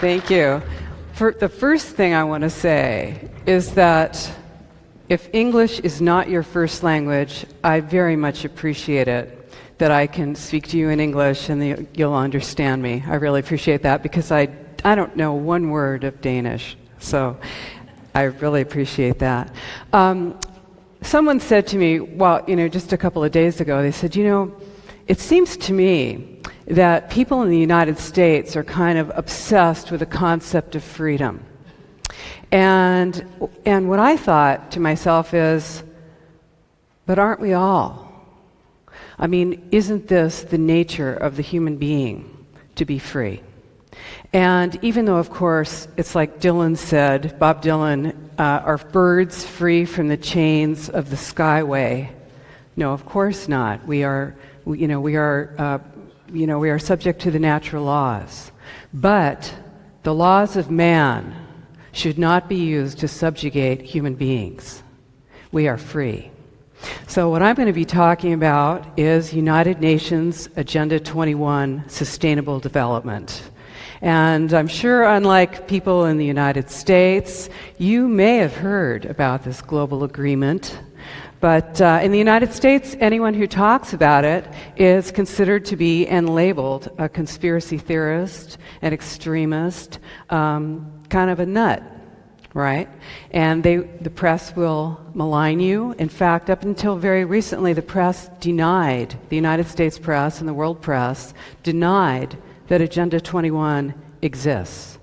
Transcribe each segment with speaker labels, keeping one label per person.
Speaker 1: Thank you. The first thing I want to say is that if English is not your first language, I very much appreciate it that I can speak to you in English and you'll understand me. I really appreciate that because I don't know one word of Danish, so I really appreciate that. Someone said to me, well, just a couple of days ago, they said, it seems to me that people in the United States are kind of obsessed with the concept of freedom. And what I thought to myself is, but aren't we all? I mean, isn't this the nature of the human being, to be free? And even though, of course, it's like Dylan said, Bob Dylan, are birds free from the chains of the skyway? No, of course not. We are subject to the natural laws. But the laws of man should not be used to subjugate human beings. We are free. So what I'm going to be talking about is United Nations Agenda 21, Sustainable Development. And I'm sure, unlike people in the United States, you may have heard about this global agreement. But in the United States, anyone who talks about it is considered to be and labeled a conspiracy theorist, an extremist, kind of a nut, right? And the press will malign you. In fact, up until very recently, the press denied, the United States press and the world press denied that Agenda 21 exists.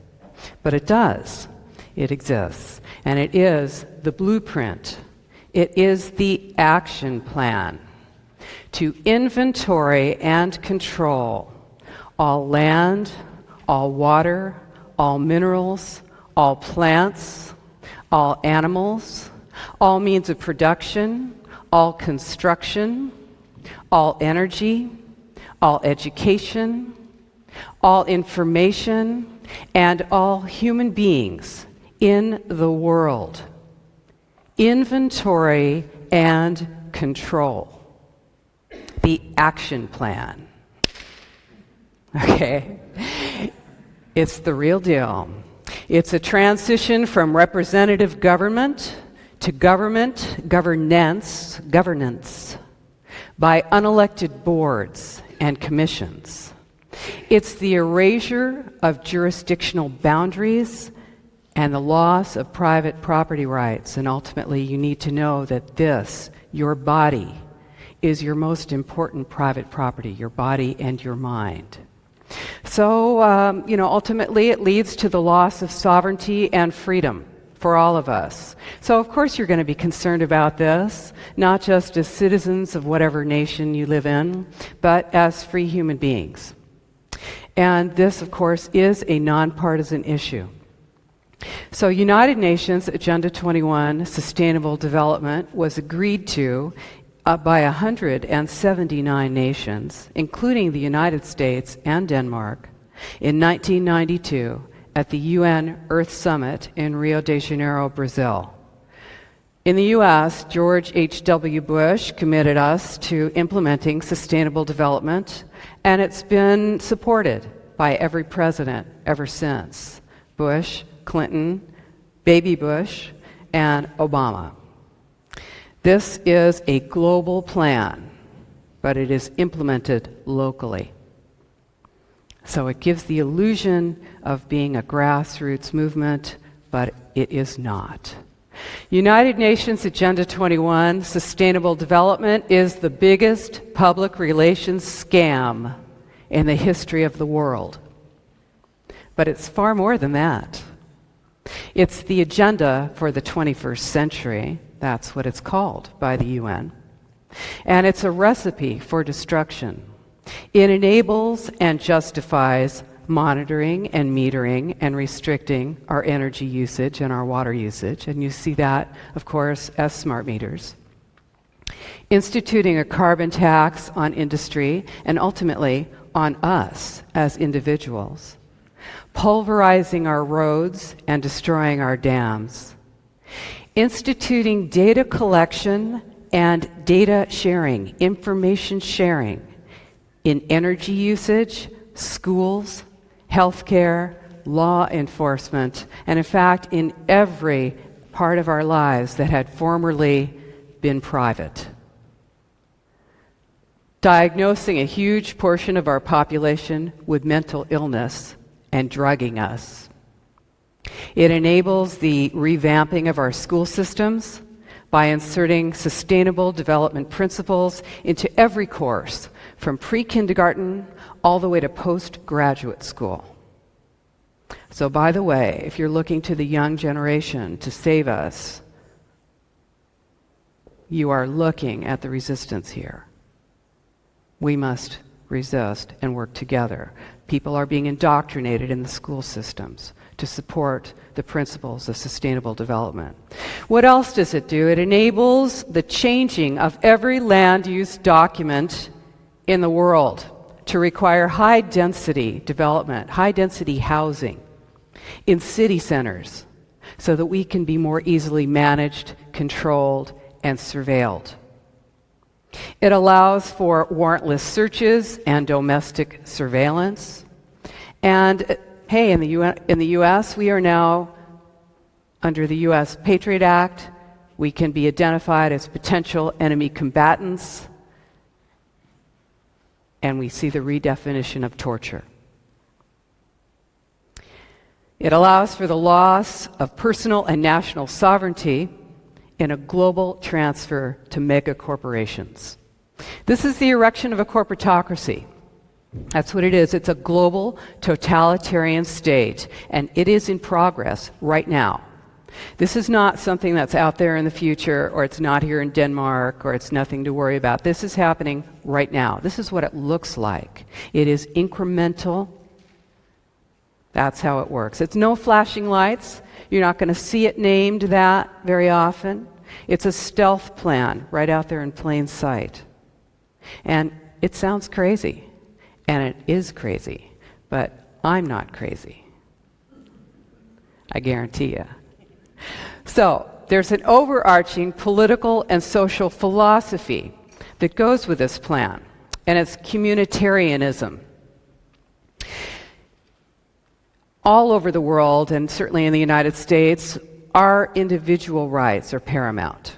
Speaker 1: But it does. It exists. And it is the blueprint. It is the action plan to inventory and control all land, all water, all minerals, all plants, all animals, all means of production, all construction, all energy, all education, all information, and all human beings in the world. Inventory and control. The action plan. Okay? It's the real deal. It's a transition from representative government to governance by unelected boards and commissions. It's the erasure of jurisdictional boundaries and the loss of private property rights. And ultimately, you need to know that this, your body, is your most important private property, your body and your mind. So, ultimately, it leads to the loss of sovereignty and freedom for all of us. So, of course, you're going to be concerned about this, not just as citizens of whatever nation you live in, but as free human beings. And this, of course, is a nonpartisan issue. So United Nations Agenda 21, Sustainable Development, was agreed to by 179 nations, including the United States and Denmark, in 1992 at the UN Earth Summit in Rio de Janeiro, Brazil. In the U.S., George H.W. Bush committed us to implementing sustainable development, and it's been supported by every president ever since. Bush, Clinton, Baby Bush, and Obama. This is a global plan, but it is implemented locally. So it gives the illusion of being a grassroots movement, but it is not. United Nations Agenda 21, Sustainable Development, is the biggest public relations scam in the history of the world. But it's far more than that. It's the agenda for the 21st century. That's what it's called by the UN. And it's a recipe for destruction. It enables and justifies monitoring and metering and restricting our energy usage and our water usage. And you see that, of course, as smart meters. Instituting a carbon tax on industry and ultimately on us as individuals. Pulverizing our roads and destroying our dams. Instituting data collection and data sharing, information sharing in energy usage, schools, healthcare, law enforcement, and in fact, in every part of our lives that had formerly been private. Diagnosing a huge portion of our population with mental illness and drugging us. It enables the revamping of our school systems by inserting sustainable development principles into every course, from pre-kindergarten all the way to postgraduate school. So, by the way, if you're looking to the young generation to save us, you are looking at the resistance here. We must resist and work together. People are being indoctrinated in the school systems to support the principles of sustainable development. What else does it do? It enables the changing of every land use document in the world to require high-density development, high-density housing in city centers so that we can be more easily managed, controlled, and surveilled. It allows for warrantless searches and domestic surveillance. And hey, in the U.S., we are now, under the U.S. Patriot Act, we can be identified as potential enemy combatants, and we see the redefinition of torture. It allows for the loss of personal and national sovereignty in a global transfer to mega corporations. This is the erection of a corporatocracy. That's what it is. It's a global totalitarian state, and it is in progress right now. This is not something that's out there in the future, or it's not here in Denmark, or it's nothing to worry about. This is happening right now. This is what it looks like. It is incremental. That's how it works. It's no flashing lights. You're not going to see it named that very often. It's a stealth plan right out there in plain sight. And it sounds crazy, and it is crazy, but I'm not crazy. I guarantee you. So, there's an overarching political and social philosophy that goes with this plan, and it's communitarianism. All over the world, and certainly in the United States, our individual rights are paramount.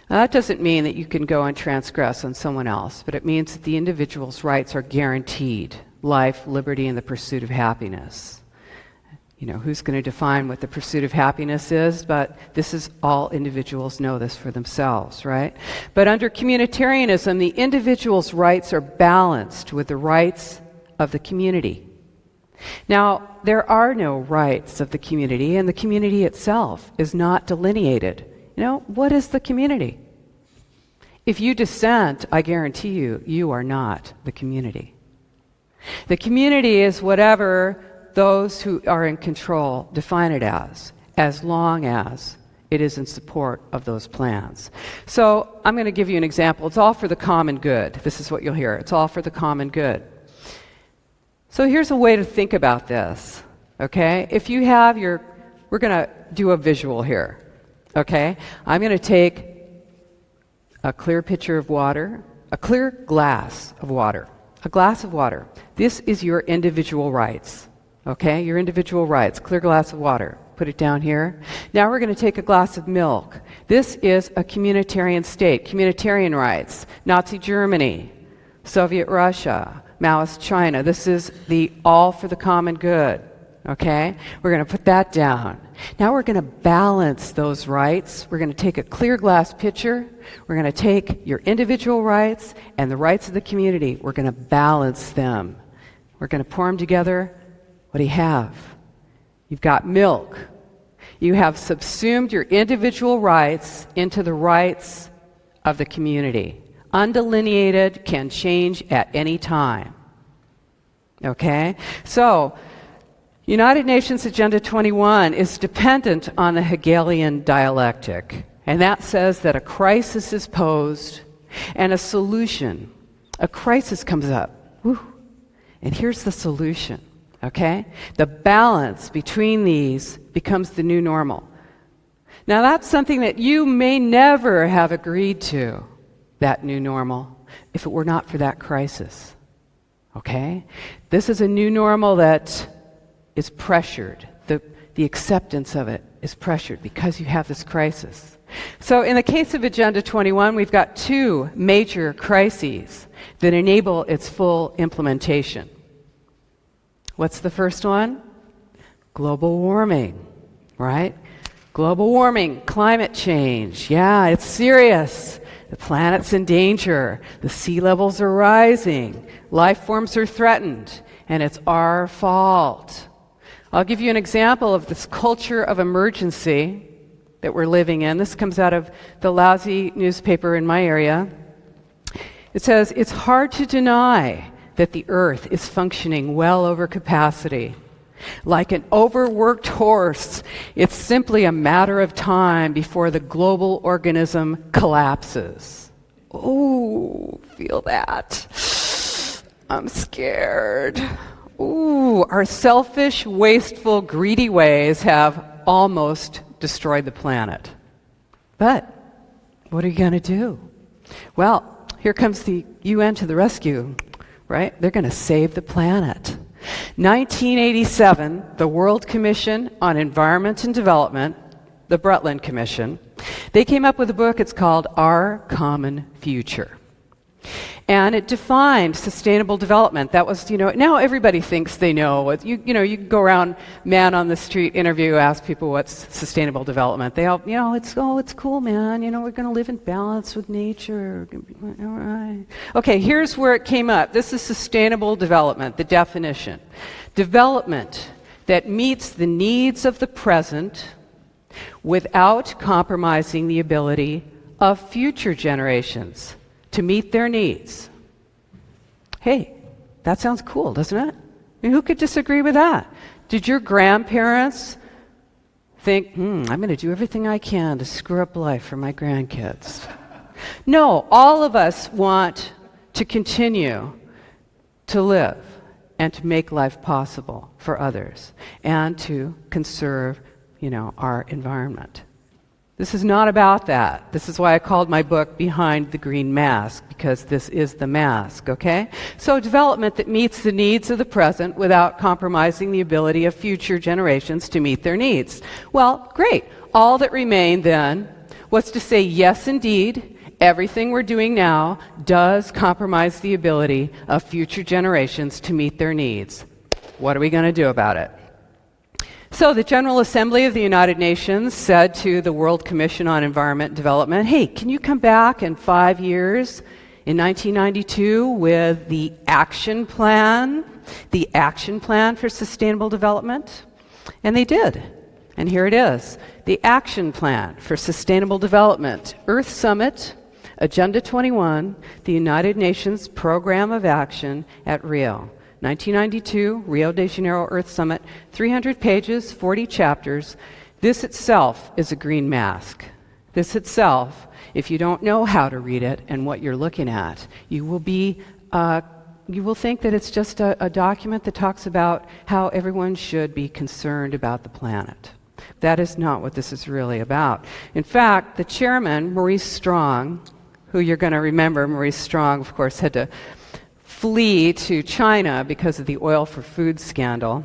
Speaker 1: Now, that doesn't mean that you can go and transgress on someone else, but it means that the individual's rights are guaranteed: life, liberty, and the pursuit of happiness. You know, who's going to define what the pursuit of happiness is? But this is all individuals know this for themselves, right? But under communitarianism, the individual's rights are balanced with the rights of the community. Now, there are no rights of the community, and the community itself is not delineated. You know, what is the community? If you dissent, I guarantee you, you are not the community. The community is whatever those who are in control define it as long as it is in support of those plans. So I'm going to give you an example. It's all for the common good. This is what you'll hear. It's all for the common good. So here's a way to think about this, okay? If you have we're going to do a visual here, okay? I'm going to take a clear pitcher of water, a clear glass of water, a glass of water. This is your individual rights, okay? Your individual rights, clear glass of water. Put it down here. Now we're going to take a glass of milk. This is a communitarian state, communitarian rights, Nazi Germany, Soviet Russia, Maoist China. This is the all for the common good, okay? We're going to put that down. Now we're going to balance those rights. We're going to take a clear glass pitcher. We're going to take your individual rights and the rights of the community. We're going to balance them. We're going to pour them together. What do you have? You've got milk. You have subsumed your individual rights into the rights of the community. Undelineated, can change at any time. Okay? So, United Nations Agenda 21 is dependent on the Hegelian dialectic. And that says that a crisis is posed and a solution. A crisis comes up. Woo, and here's the solution. Okay? The balance between these becomes the new normal. Now, that's something that you may never have agreed to, that new normal, if it were not for that crisis. Okay? This is a new normal that is pressured. The acceptance of it is pressured because you have this crisis. So in the case of Agenda 21, we've got two major crises that enable its full implementation. What's the first one? Global warming, right? Global warming, climate change. Yeah, it's serious. The planet's in danger. The sea levels are rising. Life forms are threatened. And it's our fault. I'll give you an example of this culture of emergency that we're living in. This comes out of the lousy newspaper in my area. It says, it's hard to deny that the Earth is functioning well over capacity. Like an overworked horse, it's simply a matter of time before the global organism collapses. Ooh, feel that. I'm scared. Ooh, our selfish, wasteful, greedy ways have almost destroyed the planet. But what are you going to do? Well, here comes the UN to the rescue, right? They're going to save the planet. 1987, the World Commission on Environment and Development, the Brundtland Commission, they came up with a book. It's called Our Common Future. And it defined sustainable development. That was, now everybody thinks they know. You can go around, man on the street, interview, ask people what's sustainable development. They all, it's cool, man. We're going to live in balance with nature. All right. Okay, here's where it came up. This is sustainable development, the definition. Development that meets the needs of the present without compromising the ability of future generations to meet their needs. Hey, that sounds cool, doesn't it? I mean, who could disagree with that? Did your grandparents think, I'm going to do everything I can to screw up life for my grandkids? No, all of us want to continue to live and to make life possible for others and to conserve, our environment. This is not about that. This is why I called my book Behind the Green Mask, because this is the mask, okay? So development that meets the needs of the present without compromising the ability of future generations to meet their needs. Well, great. All that remained then was to say, yes, indeed, everything we're doing now does compromise the ability of future generations to meet their needs. What are we going to do about it? So the General Assembly of the United Nations said to the World Commission on Environment and Development, hey, can you come back in 5 years, in 1992, with the action plan for sustainable development? And they did. And here it is, the action plan for sustainable development, Earth Summit, Agenda 21, the United Nations Program of Action at Rio. 1992, Rio de Janeiro Earth Summit, 300 pages, 40 chapters. This itself is a green mask. This itself, if you don't know how to read it and what you're looking at, you will think that it's just a document that talks about how everyone should be concerned about the planet. That is not what this is really about. In fact, the chairman, Maurice Strong, who you're going to remember, Maurice Strong, of course, had to flee to China because of the oil for food scandal.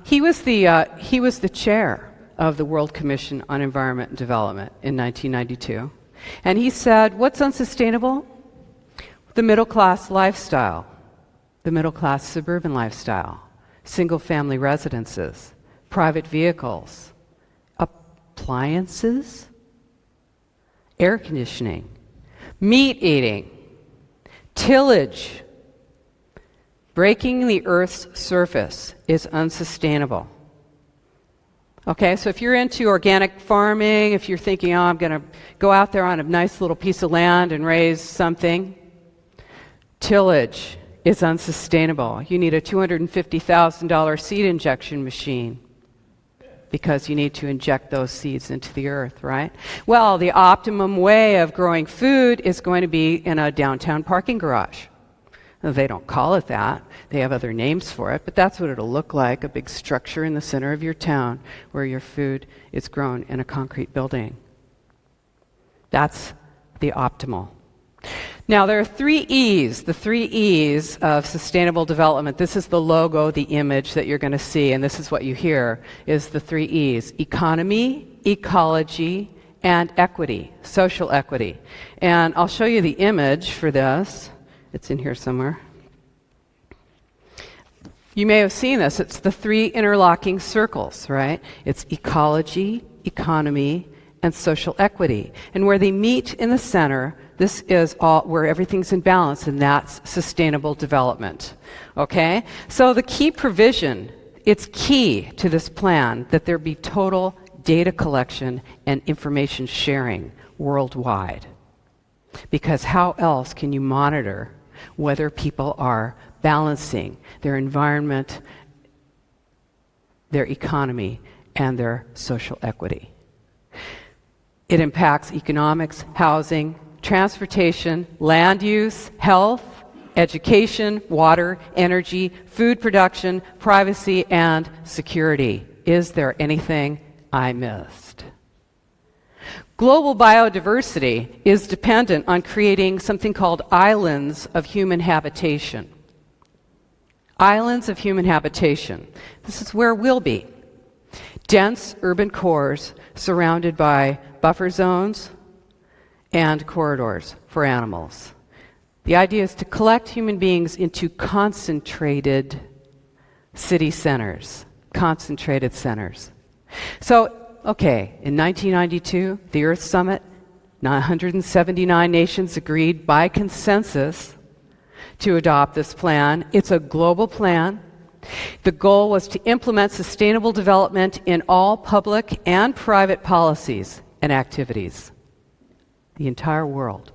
Speaker 1: He was the chair of the World Commission on Environment and Development in 1992. And he said, what's unsustainable? The middle-class lifestyle, the middle-class suburban lifestyle, single-family residences, private vehicles, appliances, air conditioning, meat eating, tillage. Breaking the Earth's surface is unsustainable. Okay, so if you're into organic farming, if you're thinking, I'm going to go out there on a nice little piece of land and raise something, tillage is unsustainable. You need a $250,000 seed injection machine because you need to inject those seeds into the earth, right? Well, the optimum way of growing food is going to be in a downtown parking garage. They don't call it that. They have other names for it, but that's what it'll look like, a big structure in the center of your town where your food is grown in a concrete building. That's the optimal. Now, there are 3 E's, the 3 E's of sustainable development. This is the logo, the image that you're going to see, and this is what you hear, is the 3 E's: economy, ecology, and equity, social equity. And I'll show you the image for this. It's in here somewhere. You may have seen this. It's the 3 interlocking circles, right? It's ecology, economy, and social equity. And where they meet in the center, this is all where everything's in balance, and that's sustainable development. Okay? So the key provision, it's key to this plan that there be total data collection and information sharing worldwide. Because how else can you monitor whether people are balancing their environment, their economy, and their social equity? It impacts economics, housing, transportation, land use, health, education, water, energy, food production, privacy, and security. Is there anything I missed? Global biodiversity is dependent on creating something called islands of human habitation. Islands of human habitation. This is where we'll be. Dense urban cores surrounded by buffer zones and corridors for animals. The idea is to collect human beings into concentrated city centers, concentrated centers. So, okay, in 1992, the Earth Summit, 179 nations agreed by consensus to adopt this plan. It's a global plan. The goal was to implement sustainable development in all public and private policies and activities. The entire world.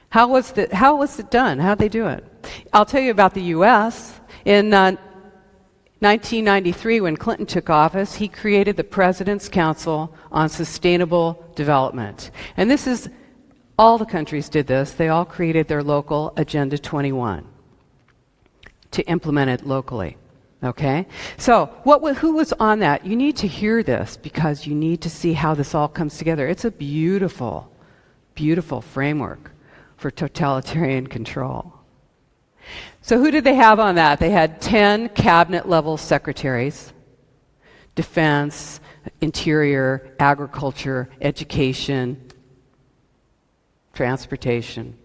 Speaker 1: How was it done? How did they do it? I'll tell you about the U.S. In 1993, when Clinton took office, he created the President's Council on Sustainable Development. And this is, all the countries did this. They all created their local Agenda 21 to implement it locally. Okay? So, who was on that? You need to hear this because you need to see how this all comes together. It's a beautiful, beautiful framework for totalitarian control. So who did they have on that? They had 10 cabinet-level secretaries: defense, interior, agriculture, education, transportation,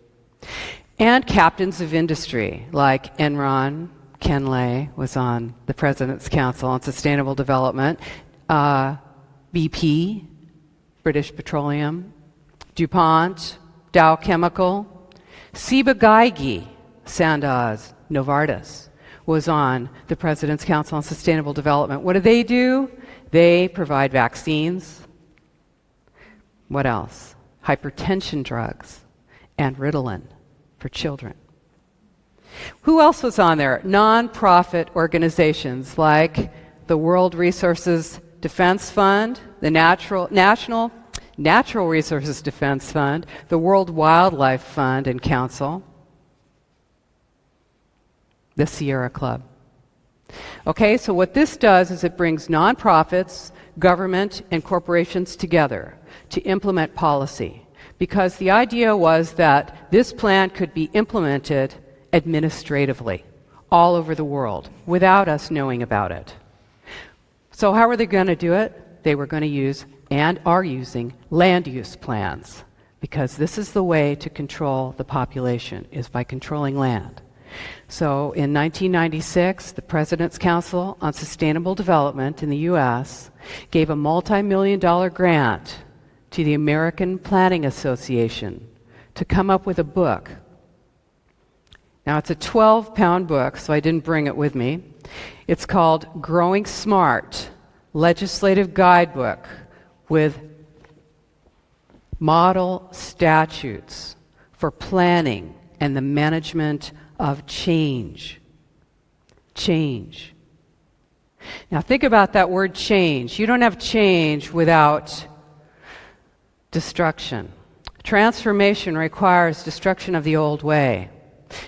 Speaker 1: and captains of industry like Enron. Ken Lay was on the President's Council on Sustainable Development. BP, British Petroleum, DuPont, Dow Chemical, Ciba-Geigy, Sandoz, Novartis was on the President's Council on Sustainable Development. What do? They provide vaccines. What else? Hypertension drugs and Ritalin for children. Who else was on there? Non-profit organizations like the World Resources Defense Fund, the National Resources Defense Fund, the World Wildlife Fund and Council, the Sierra Club. Okay, so what this does is it brings nonprofits, government, and corporations together to implement policy, because the idea was that this plan could be implemented administratively all over the world without us knowing about it. So how are they going to do it? They were going to use and are using land use plans, because this is the way to control the population, is by controlling land. So in 1996, the President's Council on Sustainable Development in the U.S. gave a multi-million-dollar grant to the American Planning Association to come up with a book. Now, it's a 12-pound book, so I didn't bring it with me. It's called Growing Smart, Legislative Guidebook with Model Statutes for Planning and the Management of Change. Change. Now, think about that word change. You don't have change without destruction. Transformation requires destruction of the old way.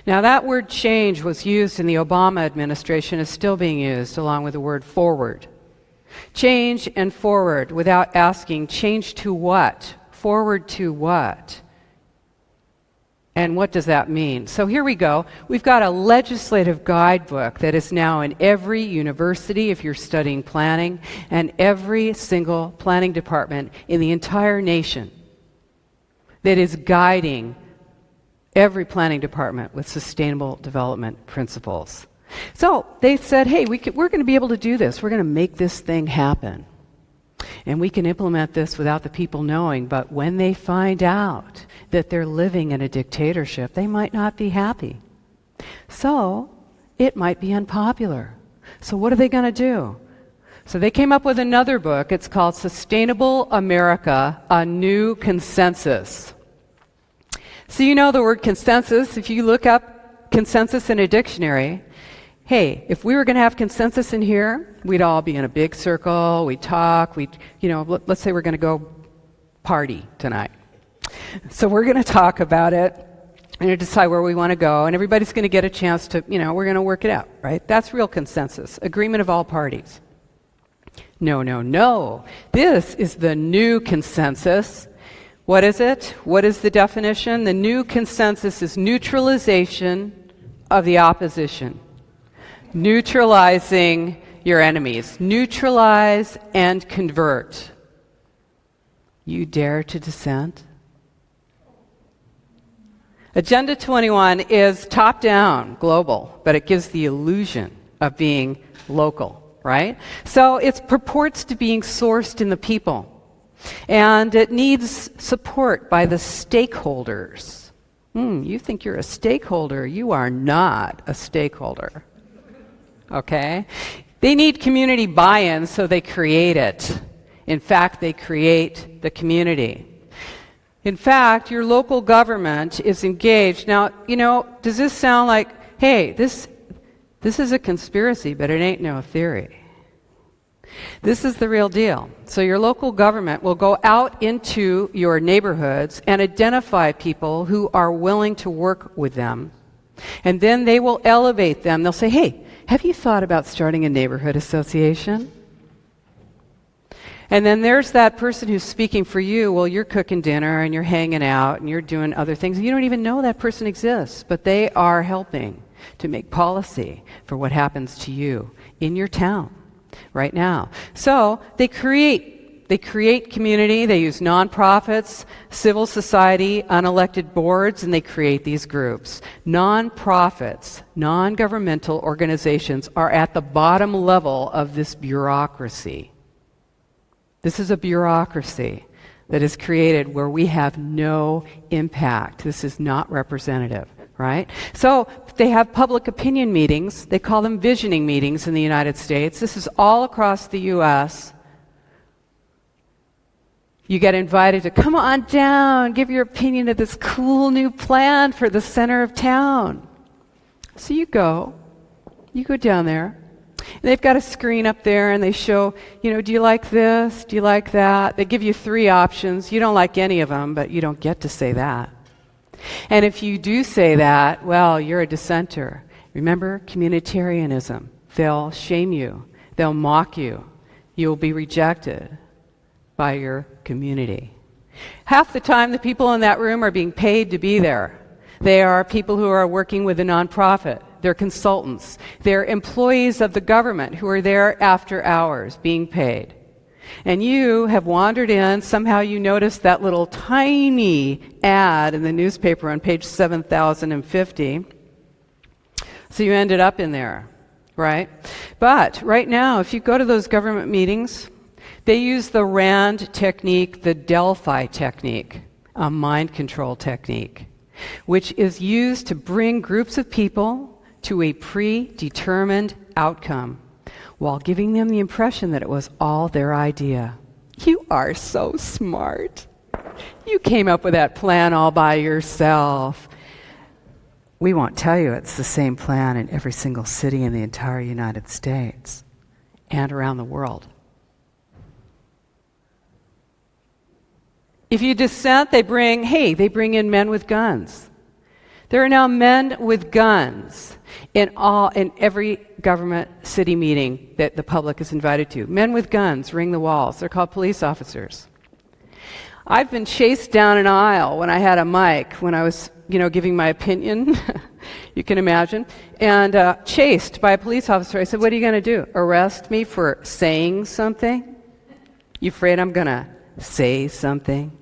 Speaker 1: Now, that word change was used in the Obama administration, is still being used, along with the word forward. Change and forward without asking, change to what? Forward to what? And what does that mean? So here we go. We've got a legislative guidebook that is now in every university if you're studying planning, and every single planning department in the entire nation that is guiding every planning department with sustainable development principles. So they said, hey, we're going to be able to do this. We're going to make this thing happen. And we can implement this without the people knowing, but when they find out that they're living in a dictatorship, they might not be happy. So it might be unpopular. So what are they going to do? So they came up with another book. It's called Sustainable America, A New Consensus. So you know the word consensus. If you look up consensus in a dictionary, hey, if we were going to have consensus in here, we'd all be in a big circle, we'd talk, let's say we're going to go party tonight. So we're going to talk about it and decide where we want to go, and everybody's going to get a chance to, we're going to work it out, right? That's real consensus, agreement of all parties. No. This is the new consensus. What is it? What is the definition? The new consensus is neutralization of the opposition. Neutralizing your enemies. Neutralize and convert. You dare to dissent? Agenda 21 is top-down, global, but it gives the illusion of being local, right? So it purports to being sourced in the people. And it needs support by the stakeholders. You think you're a stakeholder. You are not a stakeholder. Okay? They need community buy-in, so they create it. In fact, they create the community. In fact, your local government is engaged. Now, does this sound like, hey, this is a conspiracy, but it ain't no theory. This is the real deal. So your local government will go out into your neighborhoods and identify people who are willing to work with them. And then they will elevate them. They'll say, hey, have you thought about starting a neighborhood association? And then there's that person who's speaking for you. Well, you're cooking dinner and you're hanging out and you're doing other things. You don't even know that person exists, but they are helping to make policy for what happens to you in your town right now. So they create community. They use nonprofits, civil society, unelected boards, and they create these groups. Nonprofits, non-governmental organizations are at the bottom level of this bureaucracy. This is a bureaucracy that is created where we have no impact. This is not representative, right? So they have public opinion meetings. They call them visioning meetings in the United States. This is all across the U.S. You get invited to come on down, give your opinion of this cool new plan for the center of town. So you go down there. And they've got a screen up there and they show, do you like this? Do you like that? They give you 3 options. You don't like any of them, but you don't get to say that. And if you do say that, well, you're a dissenter. Remember, communitarianism. They'll shame you. They'll mock you. You'll be rejected by your community. Half the time, the people in that room are being paid to be there. They are people who are working with a nonprofit. They're consultants. They're employees of the government who are there after hours being paid. And you have wandered in. Somehow you noticed that little tiny ad in the newspaper on page 7050. So you ended up in there, right? But right now, if you go to those government meetings, they use the RAND technique, the Delphi technique, a mind control technique, which is used to bring groups of people to a predetermined outcome while giving them the impression that it was all their idea. You are so smart. You came up with that plan all by yourself. We won't tell you it's the same plan in every single city in the entire United States and around the world. If you dissent, they bring in men with guns. There are now men with guns in every government city meeting that the public is invited to. Men with guns ring the walls. They're called police officers. I've been chased down an aisle when I had a mic, when I was giving my opinion, you can imagine, and chased by a police officer. I said, what are you going to do? Arrest me for saying something? You afraid I'm going to say something?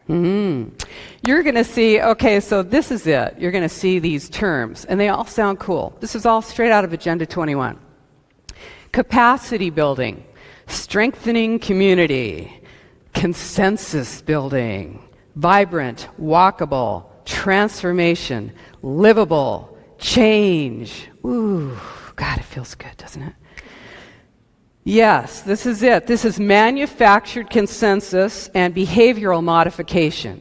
Speaker 1: You're going to see, okay, so this is it. You're going to see these terms, and they all sound cool. This is all straight out of Agenda 21. Capacity building, strengthening community, consensus building, vibrant, walkable, transformation, livable, change. Ooh, God, it feels good, doesn't it? Yes, this is it. This is manufactured consensus and behavioral modification.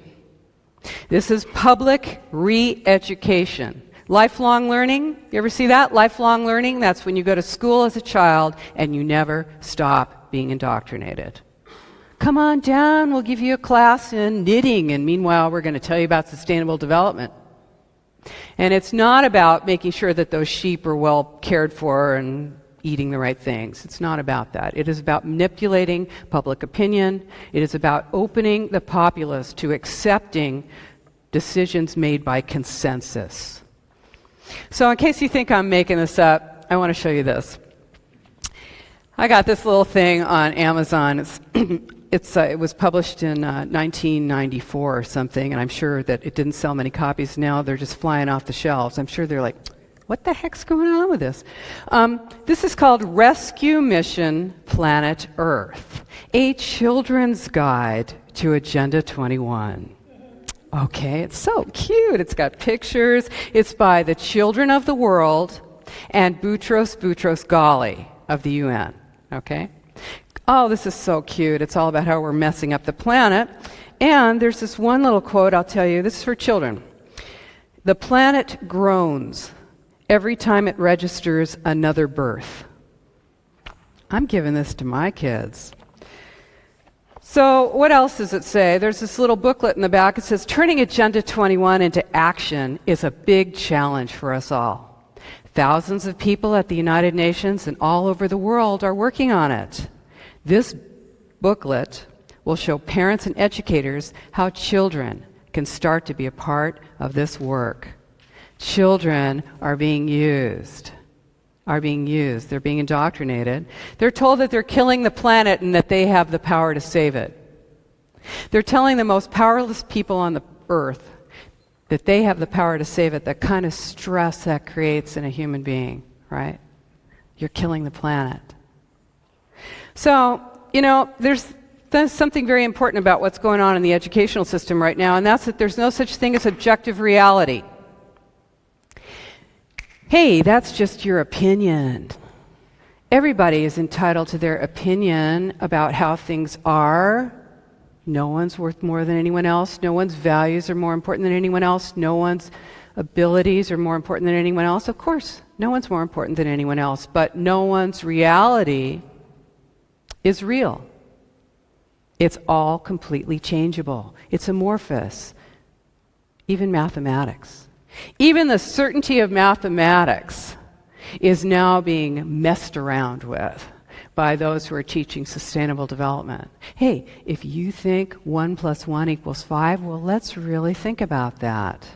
Speaker 1: This is public re-education. Lifelong learning, you ever see that? Lifelong learning, that's when you go to school as a child and you never stop being indoctrinated. Come on down, we'll give you a class in knitting, and meanwhile we're going to tell you about sustainable development. And it's not about making sure that those sheep are well cared for and eating the right things. It's not about that. It is about manipulating public opinion. It is about opening the populace to accepting decisions made by consensus. So in case you think I'm making this up, I want to show you this. I got this little thing on Amazon. It was published in 1994 or something, and I'm sure that it didn't sell many copies. Now they're just flying off the shelves. I'm sure they're like, what the heck's going on with this? This is called Rescue Mission Planet Earth, a children's guide to Agenda 21. Okay, it's so cute. It's got pictures. It's by the Children of the World and Boutros Ghali of the UN. Okay? Oh, this is so cute. It's all about how we're messing up the planet. And there's this one little quote I'll tell you. This is for children. The planet groans every time it registers another birth. I'm giving this to my kids. So what else does it say? There's this little booklet in the back. It says, turning Agenda 21 into action is a big challenge for us all. Thousands of people at the United Nations and all over the world are working on it. This booklet will show parents and educators how children can start to be a part of this work. Children are being used. They're being indoctrinated. They're told that they're killing the planet and that they have the power to save it. They're telling the most powerless people on the earth that they have the power to save it, the kind of stress that creates in a human being, right? You're killing the planet. So, there's something very important about what's going on in the educational system right now, and that's that there's no such thing as objective reality. Hey, that's just your opinion. Everybody is entitled to their opinion about how things are. No one's worth more than anyone else. No one's values are more important than anyone else. No one's abilities are more important than anyone else. Of course, no one's more important than anyone else, but no one's reality is real. It's all completely changeable. It's amorphous. Even mathematics. Even the certainty of mathematics is now being messed around with by those who are teaching sustainable development. Hey, if you think 1 + 1 = 5, well, let's really think about that.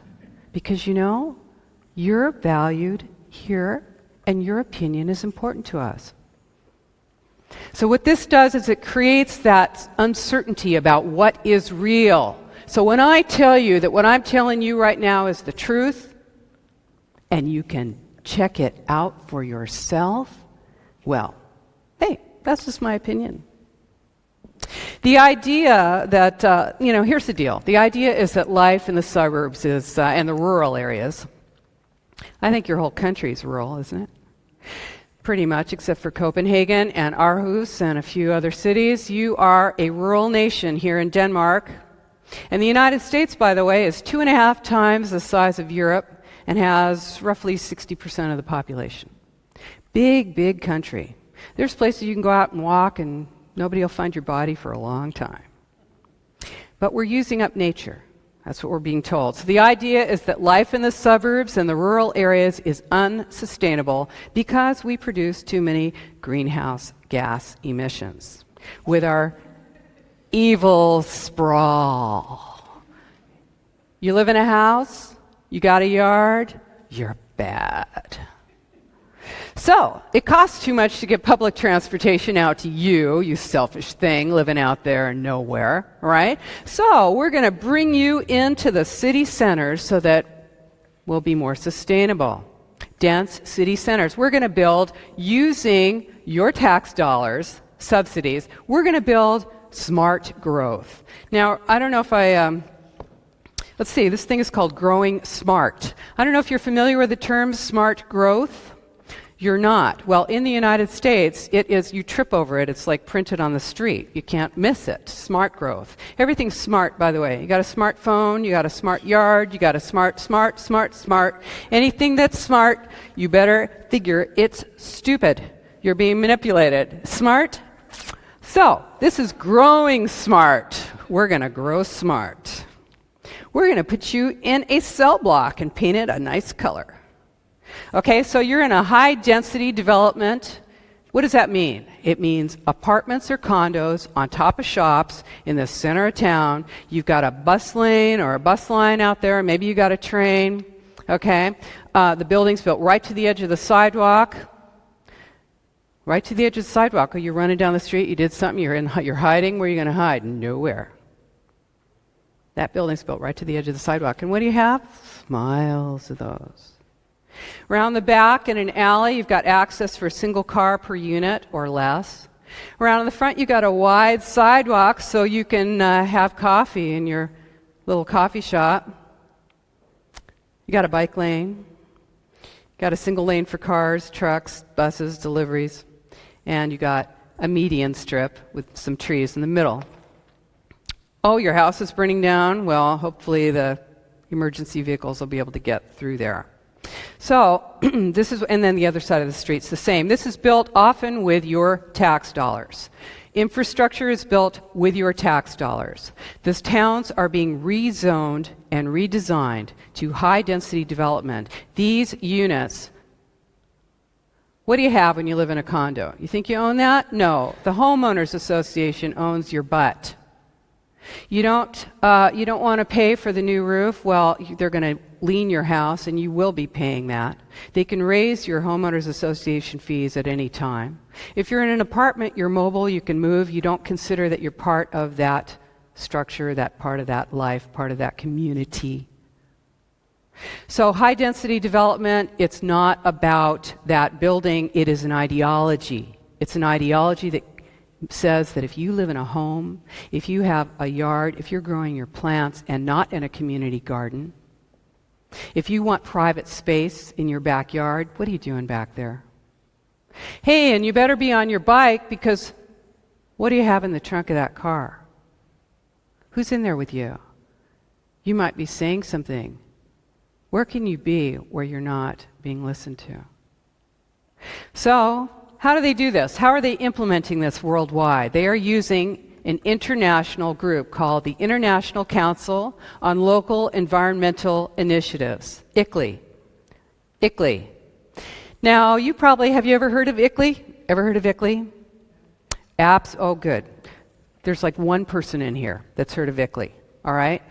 Speaker 1: Because you're valued here and your opinion is important to us. So what this does is it creates that uncertainty about what is real. So when I tell you that what I'm telling you right now is the truth, and you can check it out for yourself, well, hey, that's just my opinion. The idea that, here's the deal. The idea is that life in the suburbs is, and the rural areas, I think your whole country is rural, isn't it? Pretty much, except for Copenhagen and Aarhus and a few other cities. You are a rural nation here in Denmark. And the United States, by the way, is 2.5 times the size of Europe and has roughly 60% of the population. Big, big country. There's places you can go out and walk and nobody will find your body for a long time. But we're using up nature. That's what we're being told. So the idea is that life in the suburbs and the rural areas is unsustainable because we produce too many greenhouse gas emissions. With our evil sprawl. You live in a house? You got a yard? You're bad. So, it costs too much to get public transportation out to you, you selfish thing living out there in nowhere, right? So, we're going to bring you into the city centers so that we'll be more sustainable. Dense city centers. We're going to build using your tax dollars, subsidies. We're going to build smart growth. Now, I don't know if let's see, this thing is called growing smart. I don't know if you're familiar with the term smart growth. You're not. Well, in the United States, it is, you trip over it. It's like printed on the street. You can't miss it. Smart growth. Everything's smart, by the way. You got a smartphone, you got a smart yard, you got a smart. Anything that's smart, you better figure it's stupid. You're being manipulated. Smart? So, this is growing smart. We're going to grow smart. We're going to put you in a cell block and paint it a nice color. Okay, so you're in a high-density development. What does that mean? It means apartments or condos on top of shops in the center of town. You've got a bus lane or a bus line out there. Maybe you got a train. Okay, the building's built right to the edge of the sidewalk. Right to the edge of the sidewalk. Or you're running down the street. You did something. You're hiding. Where are you going to hide? Nowhere. That building's built right to the edge of the sidewalk. And what do you have? Miles of those. Around the back in an alley, you've got access for a single car per unit or less. Around the front, you've got a wide sidewalk so you can have coffee in your little coffee shop. You got a bike lane. Got a single lane for cars, trucks, buses, deliveries. And you got a median strip with some trees in the middle. Oh, your house is burning down? Well, hopefully the emergency vehicles will be able to get through there. So, this is, and then the other side of the street's the same. This is built often with your tax dollars. Infrastructure is built with your tax dollars. These towns are being rezoned and redesigned to high-density development. These units, what do you have when you live in a condo? You think you own that? No. The homeowners association owns your butt. You don't want to pay for the new roof? Well, they're going to lien your house, and you will be paying that. They can raise your homeowners association fees at any time. If you're in an apartment, you're mobile, you can move. You don't consider that you're part of that structure, that part of that life, part of that community. So high-density development, it's not about that building. It is an ideology. It's an ideology that says that if you live in a home, if you have a yard, if you're growing your plants and not in a community garden, if you want private space in your backyard, what are you doing back there? Hey, and you better be on your bike because what do you have in the trunk of that car? Who's in there with you? You might be saying something. Where can you be where you're not being listened to? So, how do they do this? How are they implementing this worldwide? They are using an international group called the International Council on Local Environmental Initiatives, ICLEI. ICLEI. Now, have you ever heard of ICLEI? Ever heard of ICLEI? Oh, good. There's like one person in here that's heard of ICLEI, all right?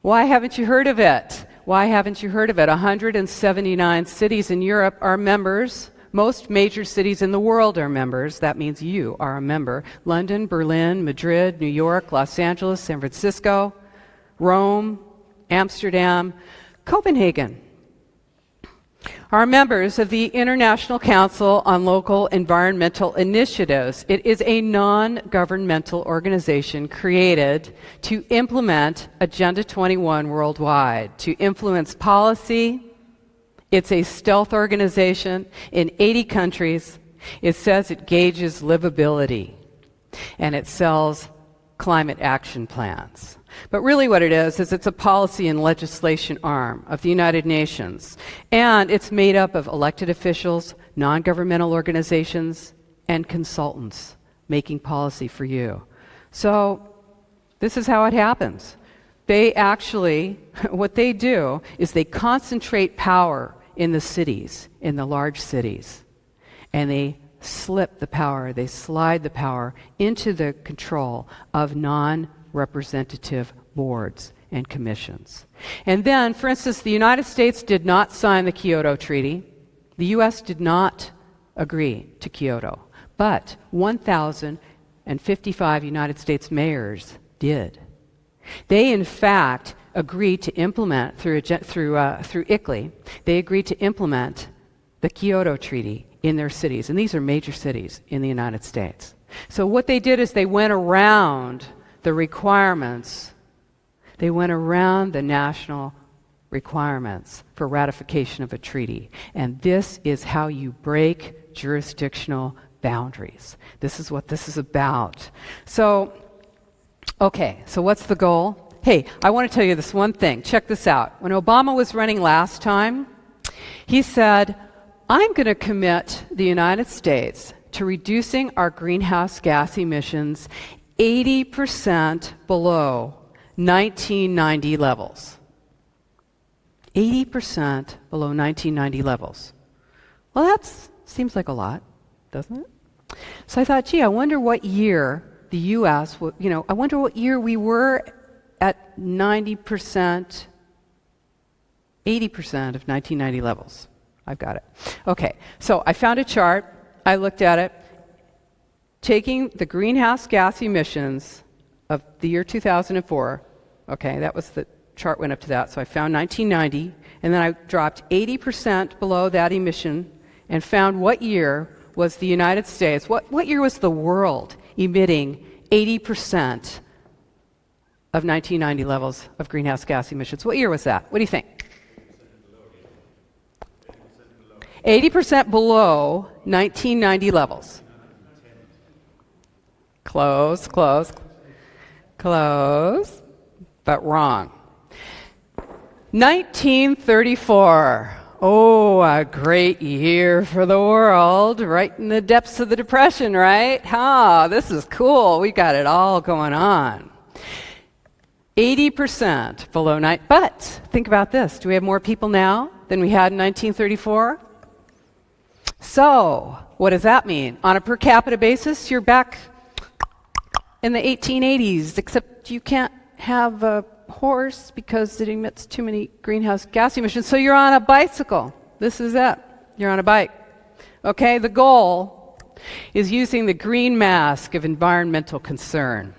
Speaker 1: Why haven't you heard of it? Why haven't you heard of it? 179 cities in Europe are members. Most major cities in the world are members. That means you are a member. London, Berlin, Madrid, New York, Los Angeles, San Francisco, Rome, Amsterdam, Copenhagen are members of the International Council on Local Environmental Initiatives. It is a non-governmental organization created to implement Agenda 21 worldwide, to influence policy. It's a stealth organization in 80 countries. It says it gauges livability, and it sells climate action plans. But really what it is it's a policy and legislation arm of the United Nations. And it's made up of elected officials, non-governmental organizations, and consultants making policy for you. So this is how it happens. They actually, what they do is they concentrate power in the cities, in the large cities, and they slip the power, they slide the power into the control of non-representative boards and commissions. And then, for instance, the United States did not sign the Kyoto Treaty. The U.S. did not agree to Kyoto, but 1,055 United States mayors did. They, in fact, agreed to implement through ICLEI, they agreed to implement the Kyoto Treaty in their cities, and these are major cities in the United States. So what they did is they went around the requirements, they went around the national requirements for ratification of a treaty. And this is how you break jurisdictional boundaries. This is what this is about. So, okay, so what's the goal? Hey, I want to tell you this one thing. Check this out. When Obama was running last time, he said, I'm going to commit the United States to reducing our greenhouse gas emissions 80% below 1990 levels. 80% below 1990 levels. Well, that seems like a lot, doesn't it? So I thought, gee, I wonder what year the U.S., I wonder what year we were at 90%, 80% of 1990 levels. I've got it. Okay, so I found a chart. I looked at it. Taking the greenhouse gas emissions of the year 2004, okay, that was the chart went up to that, so I found 1990, and then I dropped 80% below that emission and found what year was the United States, what year was the world emitting 80% of 1990 levels of greenhouse gas emissions? What year was that? What do you think? 80% below 1990 levels. Close, but wrong. 1934. Oh, a great year for the world, right in the depths of the Depression, right? This is cool. We got it all going on. 80% below 90. But think about this. Do we have more people now than we had in 1934? So, what does that mean? On a per capita basis, you're back in the 1880s, except you can't have a horse because it emits too many greenhouse gas emissions. So you're on a bicycle. This is it. You're on a bike. Okay, the goal is using the green mask of environmental concern.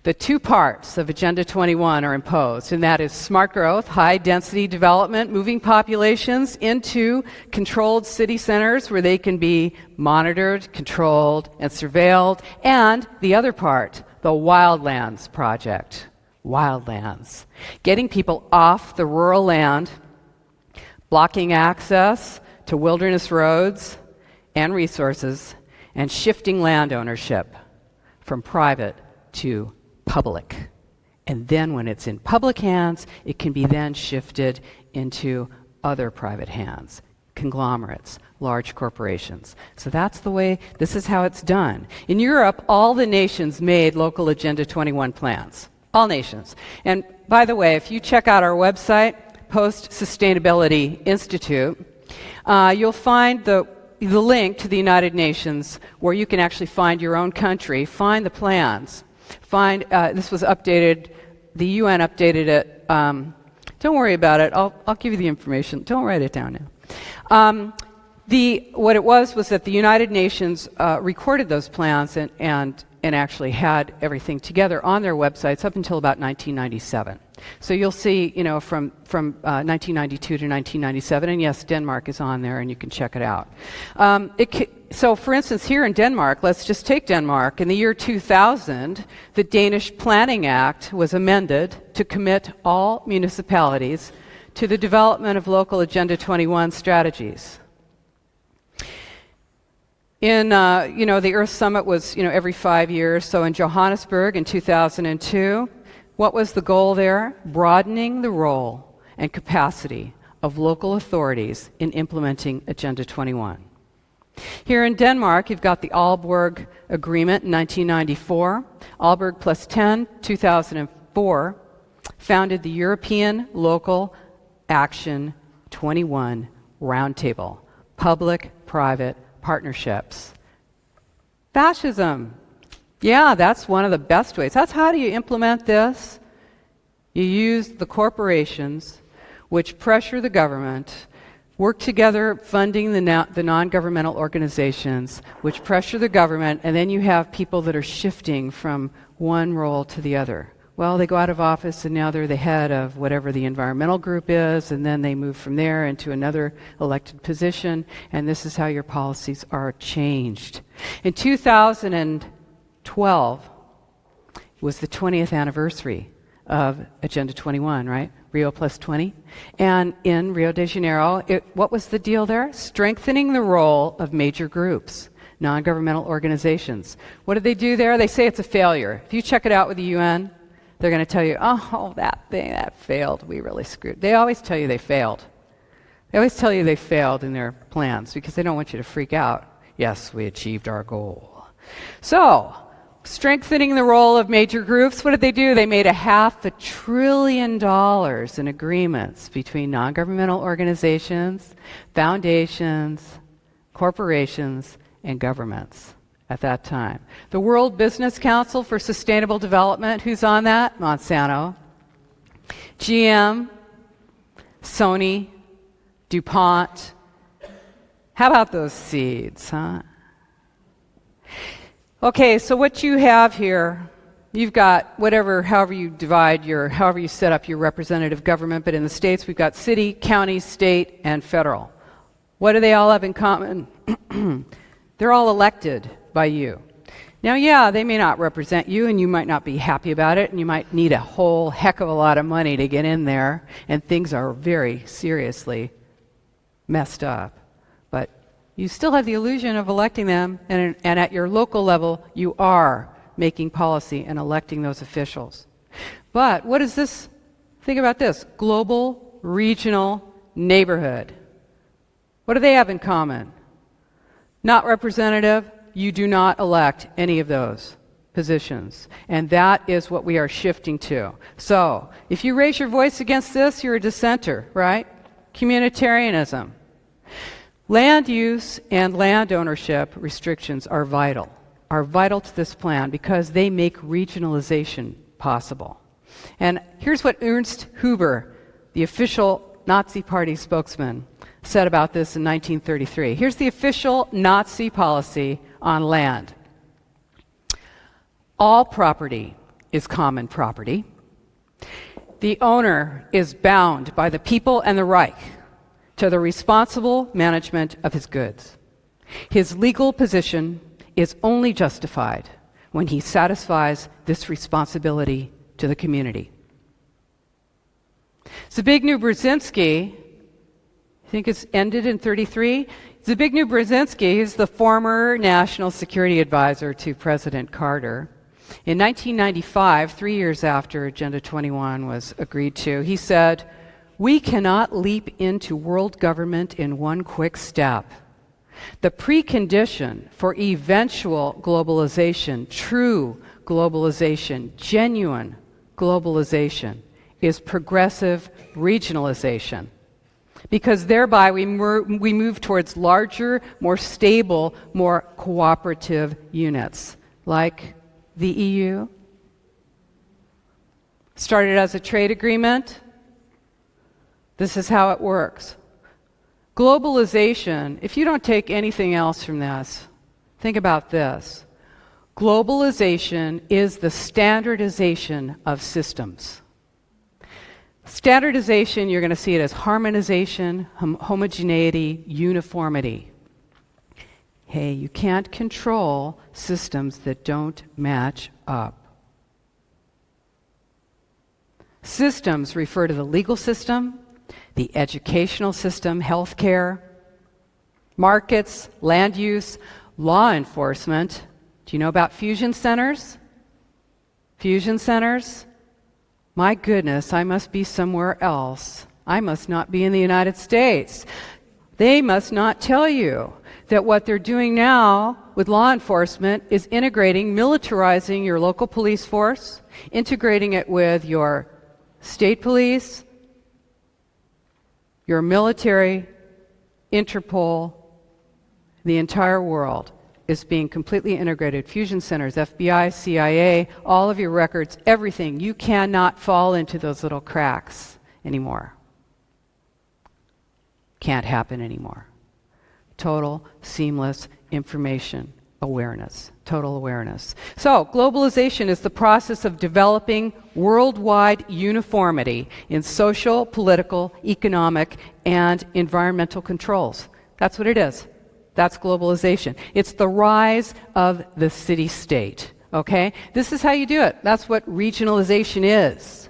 Speaker 1: The two parts of Agenda 21 are imposed, and that is smart growth, high-density development, moving populations into controlled city centers where they can be monitored, controlled, and surveilled, and the other part, the Wildlands Project. Wildlands. Getting people off the rural land, blocking access to wilderness roads and resources, and shifting land ownership from private to public. And then when it's in public hands, it can be then shifted into other private hands, conglomerates, large corporations. So that's the way, this is how it's done. In Europe, all the nations made local Agenda 21 plans. All nations. And by the way, if you check out our website, Post Sustainability Institute, you'll find the link to the United Nations where you can actually find your own country, find the plans. This was updated, the UN updated it. Don't worry about it. I'll give you the information. Don't write it down now. What it was that the United Nations recorded those plans and actually had everything together on their websites up until about 1997. So you'll see, from 1992 to 1997, and yes, Denmark is on there, and you can check it out. So, for instance, here in Denmark, let's just take Denmark. In the year 2000, the Danish Planning Act was amended to commit all municipalities to the development of local Agenda 21 strategies. In, the Earth Summit was, every 5 years. So in Johannesburg in 2002, what was the goal there? Broadening the role and capacity of local authorities in implementing Agenda 21. Here in Denmark, you've got the Aalborg Agreement in 1994. Aalborg plus 10, 2004, founded the European Local Action 21 Roundtable, public-private partnerships. Fascism. Yeah, that's one of the best ways. How do you implement this? You use the corporations which pressure the government, work together funding the non-governmental organizations which pressure the government, and then you have people that are shifting from one role to the other. Well, they go out of office and now they're the head of whatever the environmental group is, and then they move from there into another elected position, and this is how your policies are changed. In 2012 was the 20th anniversary of Agenda 21, right? Rio plus 20. And in Rio de Janeiro, what was the deal there? Strengthening the role of major groups, non-governmental organizations. What did they do there? They say it's a failure. If you check it out with the UN, they're going to tell you, oh, that thing, that failed. We really screwed. They always tell you they failed. They always tell you they failed in their plans because they don't want you to freak out. Yes, we achieved our goal. So, strengthening the role of major groups, what did they do? They made $500 billion in agreements between non-governmental organizations, foundations, corporations, and governments at that time. The World Business Council for Sustainable Development, who's on that? Monsanto. GM, Sony, DuPont. How about those seeds, huh? Okay, so what you have here, you've got however you set up your representative government, but in the states we've got city, county, state, and federal. What do they all have in common? They're all elected by you. Now, yeah, they may not represent you, and you might not be happy about it, and you might need a whole heck of a lot of money to get in there, and things are very seriously messed up. But you still have the illusion of electing them, and at your local level, you are making policy and electing those officials. But what is this? Think about this. Global, regional, neighborhood. What do they have in common? Not representative. You do not elect any of those positions. And that is what we are shifting to. So, if you raise your voice against this, you're a dissenter, right? Communitarianism. Land use and land ownership restrictions are vital to this plan because they make regionalization possible. And here's what Ernst Huber, the official Nazi Party spokesman, said about this in 1933. Here's the official Nazi policy on land. All property is common property. The owner is bound by the people and the Reich to the responsible management of his goods. His legal position is only justified when he satisfies this responsibility to the community. Zbigniew Brzezinski, I think it's ended in 33. Zbigniew Brzezinski is the former national security advisor to President Carter. In 1995, 3 years after Agenda 21 was agreed to, he said, "We cannot leap into world government in one quick step. The precondition for eventual globalization, true globalization, genuine globalization, is progressive regionalization. Because thereby we move towards larger, more stable, more cooperative units, like the EU. Started as a trade agreement. This is how it works. Globalization, if you don't take anything else from this, think about this. Globalization is the standardization of systems. Standardization, you're going to see it as harmonization, homogeneity, uniformity. Hey, you can't control systems that don't match up. Systems refer to the legal system, the educational system, healthcare, markets, land use, law enforcement. Do you know about fusion centers? Fusion centers? My goodness, I must be somewhere else. I must not be in the United States. They must not tell you that what they're doing now with law enforcement is integrating, militarizing your local police force, integrating it with your state police, your military, Interpol, the entire world. is being completely integrated. Fusion centers, FBI, CIA, all of your records, everything. You cannot fall into those little cracks anymore. Can't happen anymore. Total, seamless information awareness, total awareness. So, globalization is the process of developing worldwide uniformity in social, political, economic, and environmental controls. That's what it is. That's globalization. It's the rise of the city-state, okay? This is how you do it. That's what regionalization is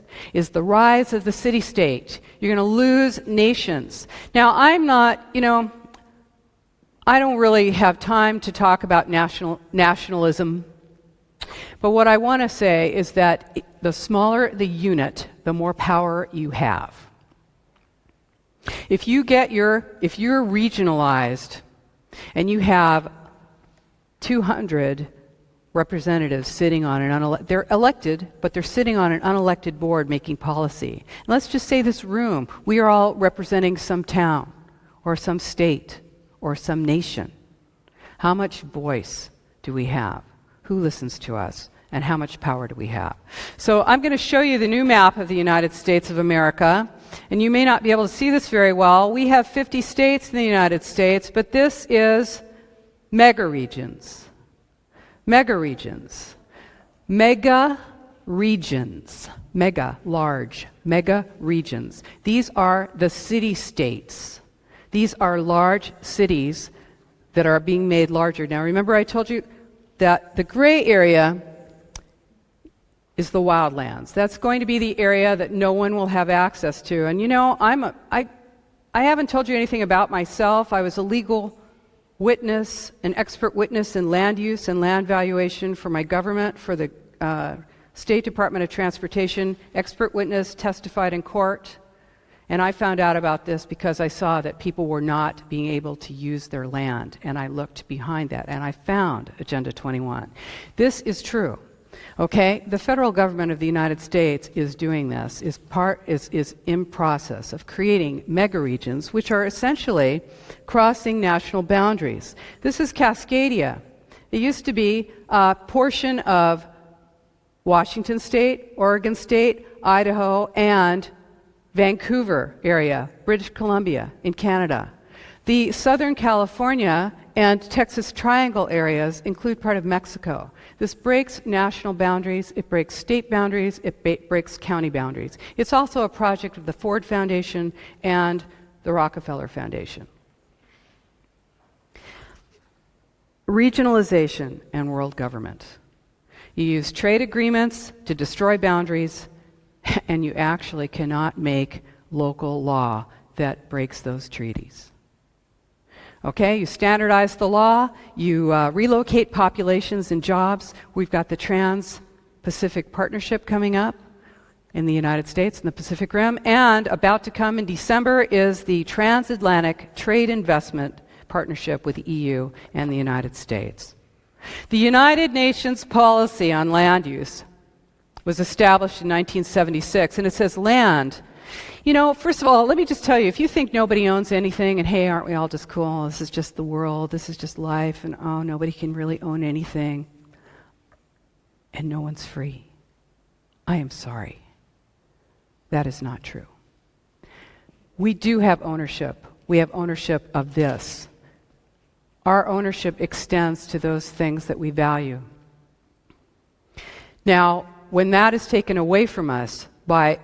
Speaker 1: the rise of the city-state. You're going to lose nations. Now, I'm not, I don't really have time to talk about nationalism, but what I want to say is that the smaller the unit, the more power you have. If you're regionalized and you have 200 representatives sitting on they're elected, but they're sitting on an unelected board making policy. And let's just say this room, we are all representing some town or some state or some nation. How much voice do we have? Who listens to us? And how much power do we have? So I'm going to show you the new map of the United States of America. And you may not be able to see this very well. We have 50 states in the United States, but this is mega regions. Mega regions. Mega regions. Mega, large. Mega regions. These are the city-states. These are large cities that are being made larger. Now remember I told you that the gray area is the wildlands. That's going to be the area that no one will have access to. And I haven't told you anything about myself. I was a legal witness, an expert witness in land use and land valuation for my government, for the State Department of Transportation. Expert witness, testified in court. And I found out about this because I saw that people were not being able to use their land. And I looked behind that and I found Agenda 21. This is true. Okay, the federal government of the United States is doing this, is in process of creating mega regions, which are essentially crossing national boundaries. This is Cascadia. It used to be a portion of Washington State, Oregon State, Idaho, and Vancouver area, British Columbia in Canada. The Southern California and Texas Triangle areas include part of Mexico. This breaks national boundaries, it breaks state boundaries, it breaks county boundaries. It's also a project of the Ford Foundation and the Rockefeller Foundation. Regionalization and world government. You use trade agreements to destroy boundaries, and you actually cannot make local law that breaks those treaties. Okay, you standardize the law, you relocate populations and jobs. We've got the Trans-Pacific Partnership coming up in the United States and the Pacific Rim, and about to come in December is the Transatlantic Trade Investment Partnership with the EU and the United States. The United Nations policy on land use was established in 1976, and it says land. First of all, let me just tell you, if you think nobody owns anything, and hey, aren't we all just cool? This is just the world, this is just life, and oh, nobody can really own anything, and no one's free. I am sorry. That is not true. We do have ownership. We have ownership of this. Our ownership extends to those things that we value. Now, when that is taken away from us by,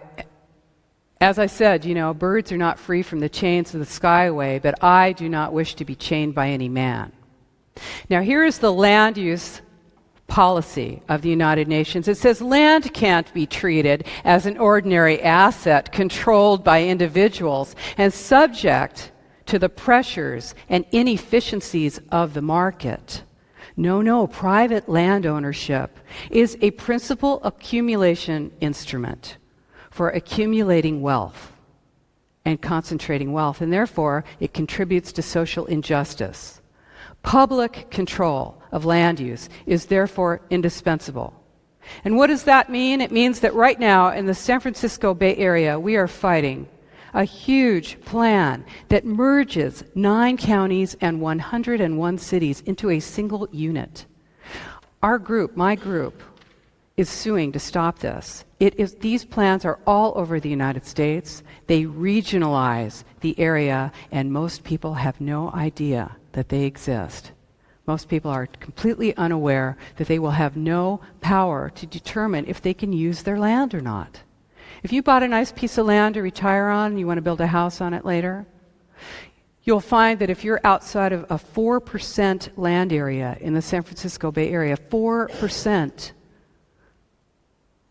Speaker 1: as I said, birds are not free from the chains of the skyway, but I do not wish to be chained by any man. Now, here is the land use policy of the United Nations. It says land can't be treated as an ordinary asset controlled by individuals and subject to the pressures and inefficiencies of the market. No, private land ownership is a principal accumulation instrument for accumulating wealth and concentrating wealth, and therefore it contributes to social injustice. Public control of land use is therefore indispensable. And what does that mean? It means that right now in the San Francisco Bay Area, we are fighting a huge plan that merges 9 counties and 101 cities into a single unit. Our group, my group, is suing to stop this. These plans are all over the United States. They regionalize the area, and most people have no idea that they exist. Most people are completely unaware that they will have no power to determine if they can use their land or not. If you bought a nice piece of land to retire on and you want to build a house on it later, you'll find that if you're outside of a 4% land area in the San Francisco Bay Area, 4%,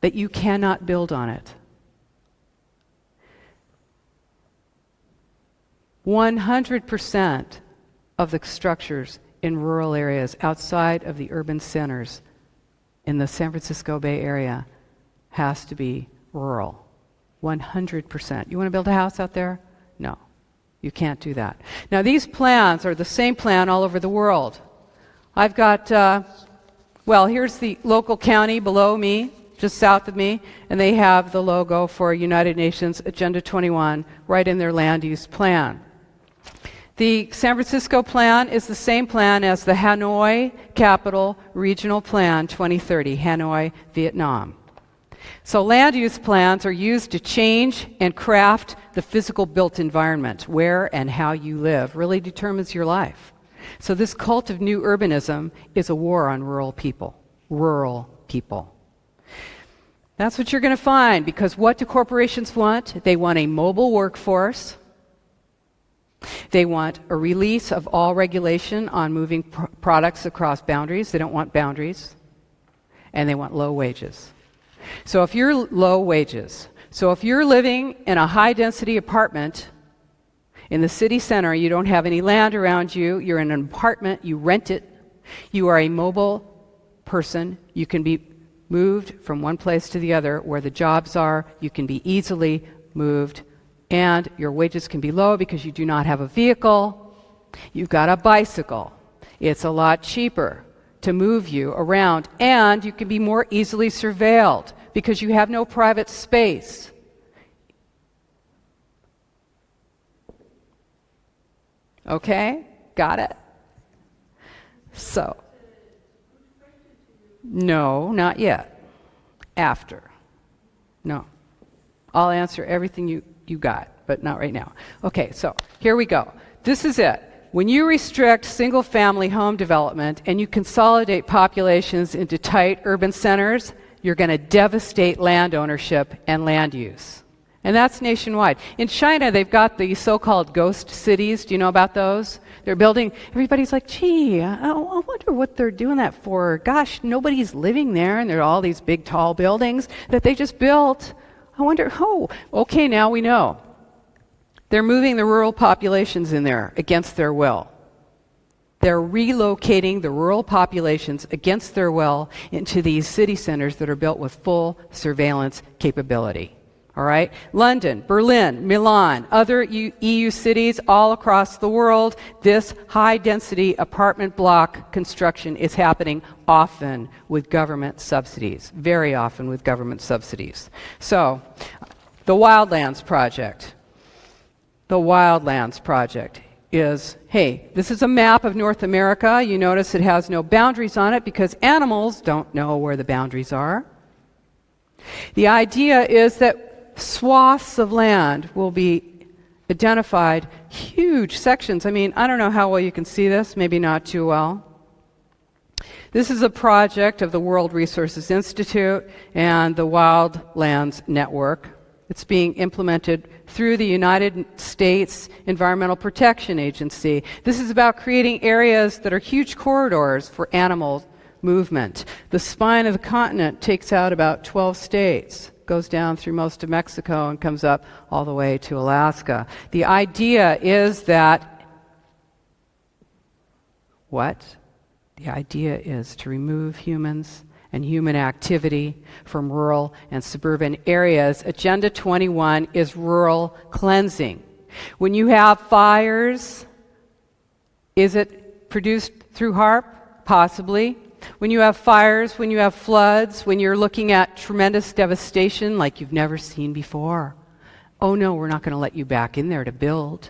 Speaker 1: that you cannot build on it. 100% of the structures in rural areas outside of the urban centers in the San Francisco Bay Area has to be rural. 100%. You want to build a house out there? No, you can't do that. Now, these plans are the same plan all over the world. I've got, here's the local county below me, just south of me, and they have the logo for United Nations Agenda 21 right in their land use plan. The San Francisco plan is the same plan as the Hanoi Capital Regional Plan 2030, Hanoi, Vietnam. So land use plans are used to change and craft the physical built environment. Where and how you live really determines your life. So this cult of new urbanism is a war on rural people. Rural people. That's what you're going to find, because what do corporations want? They want a mobile workforce. They want a release of all regulation on moving products across boundaries. They don't want boundaries. And they want low wages. So if you're living in a high-density apartment in the city center, you don't have any land around you, you're in an apartment, you rent it, you are a mobile person, you can be moved from one place to the other where the jobs are, you can be easily moved, and your wages can be low because you do not have a vehicle. You've got a bicycle. It's a lot cheaper to move you around, and you can be more easily surveilled because you have no private space. Okay? Got it? So, no, not yet. After. No. I'll answer everything you got, but not right now. Okay, so here we go. This is it. When you restrict single-family home development and you consolidate populations into tight urban centers, you're going to devastate land ownership and land use. And that's nationwide. In China, they've got the so-called ghost cities. Do you know about those? They're building, everybody's like, gee, I wonder what they're doing that for. Gosh, nobody's living there, and there are all these big, tall buildings that they just built. I wonder, okay, now we know. They're moving the rural populations in there against their will. They're relocating the rural populations against their will into these city centers that are built with full surveillance capability. All right? London, Berlin, Milan, other EU cities all across the world, this high-density apartment block construction is happening often with government subsidies, very often with government subsidies. So, the Wildlands Project. The Wildlands Project is, hey, this is a map of North America. You notice it has no boundaries on it because animals don't know where the boundaries are. The idea is that swaths of land will be identified, huge sections. I mean, I don't know how well you can see this, maybe not too well. This is a project of the World Resources Institute and the Wildlands Network. It's being implemented through the United States Environmental Protection Agency. This is about creating areas that are huge corridors for animal movement. The spine of the continent takes out about 12 states, goes down through most of Mexico and comes up all the way to Alaska. The idea is that, what? The idea is to remove humans and human activity from rural and suburban areas. Agenda 21 is rural cleansing. When you have fires, is it produced through HARP? Possibly. When you have fires, when you have floods, when you're looking at tremendous devastation like you've never seen before, Oh no, we're not going to let you back in there to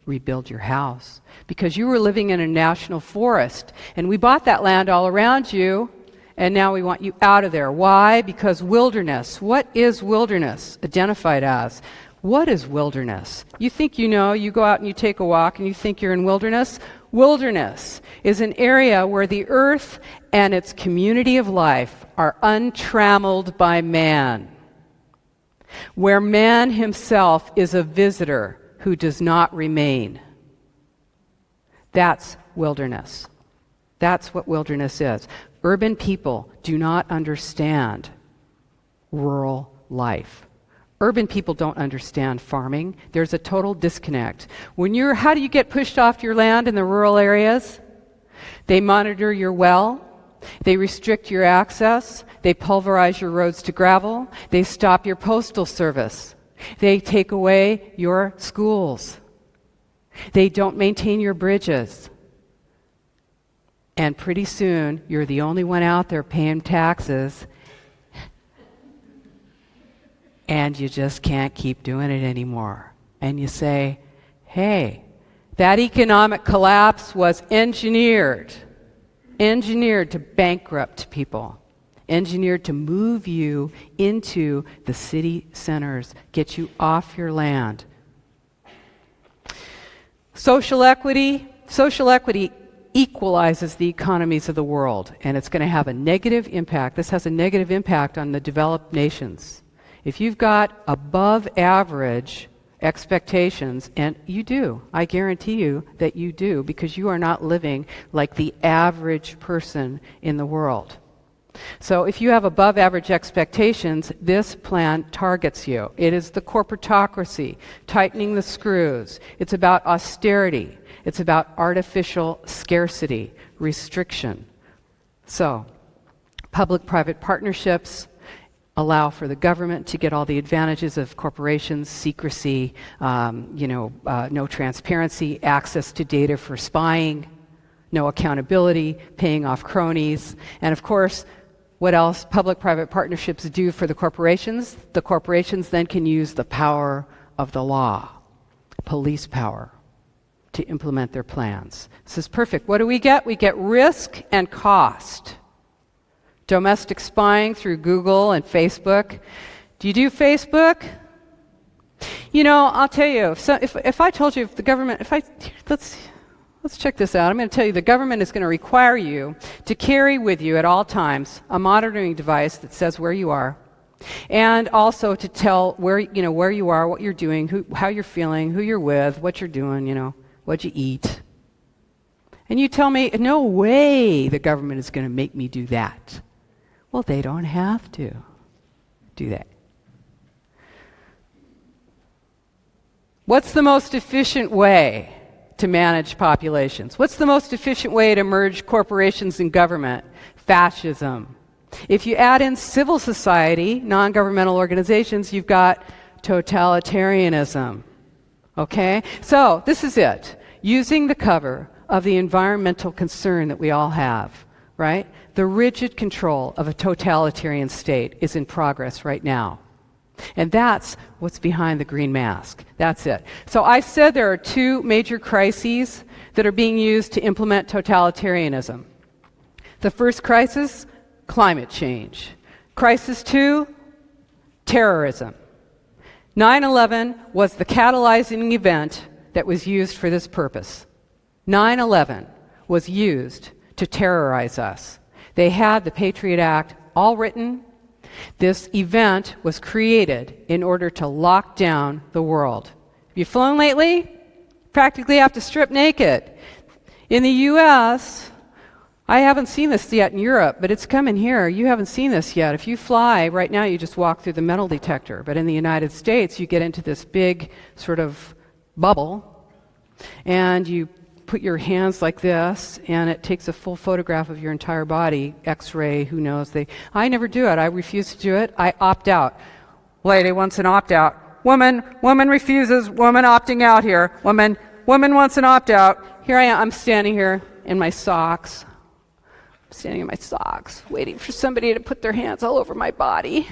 Speaker 1: rebuild your house, because you were living in a national forest, and we bought that land all around you, and now we want you out of there. Why? Because wilderness. What is wilderness identified as? What is wilderness? You think you know, you go out and you take a walk and you think you're in wilderness. Wilderness is an area where the earth and its community of life are untrammeled by man, where man himself is a visitor who does not remain. That's wilderness. That's what wilderness is. Urban people do not understand rural life. Urban people don't understand farming. There's a total disconnect. How do you get pushed off your land in the rural areas? They monitor your well. They restrict your access. They pulverize your roads to gravel. They stop your postal service. They take away your schools. They don't maintain your bridges. And pretty soon, you're the only one out there paying taxes, and you just can't keep doing it anymore. And you say, hey, that economic collapse was engineered to bankrupt people, engineered to move you into the city centers, get you off your land. Social equity equalizes the economies of the world, and it's going to have a negative impact. This has a negative impact on the developed nations. If you've got above average expectations, and you do, I guarantee you that you do, because you are not living like the average person in the world. So if you have above average expectations, this plan targets you. It is the corporatocracy, tightening the screws. It's about austerity. It's about artificial scarcity, restriction. So, public-private partnerships allow for the government to get all the advantages of corporations, secrecy, no transparency, access to data for spying, no accountability, paying off cronies, and of course, what else public-private partnerships do for the corporations? The corporations then can use the power of the law, police power, to implement their plans. This is perfect. What do we get? We get risk and cost. Domestic spying through Google and Facebook. Do you do Facebook? You know, I'll tell you, if I told you, if the government, let's check this out. I'm going to tell you the government is going to require you to carry with you at all times a monitoring device that says where you are, and also to tell where you are, what you're doing, how you're feeling, who you're with, what you're doing, what you eat. And you tell me, no way the government is going to make me do that. Well, they don't have to do that. What's the most efficient way to manage populations? What's the most efficient way to merge corporations and government? Fascism. If you add in civil society, non-governmental organizations, you've got totalitarianism. Okay? So, this is it. Using the cover of the environmental concern that we all have, right? The rigid control of a totalitarian state is in progress right now. And that's what's behind the green mask. That's it. So I said there are two major crises that are being used to implement totalitarianism. The first crisis, climate change. Crisis 2, terrorism. 9/11 was the catalyzing event that was used for this purpose. 9/11 was used to terrorize us. They had the Patriot Act all written. This event was created in order to lock down the world. Have you flown lately? Practically have to strip naked. In the US, I haven't seen this yet in Europe, but it's coming here. You haven't seen this yet. If you fly, right now you just walk through the metal detector. But in the United States, you get into this big sort of bubble, and you put your hands like this, and it takes a full photograph of your entire body, X-ray, who knows. I never do it. I refuse to do it. I opt out. Lady wants an opt-out. Woman refuses. Woman opting out here. Woman wants an opt-out. Here I am. I'm standing here in my socks. Waiting for somebody to put their hands all over my body.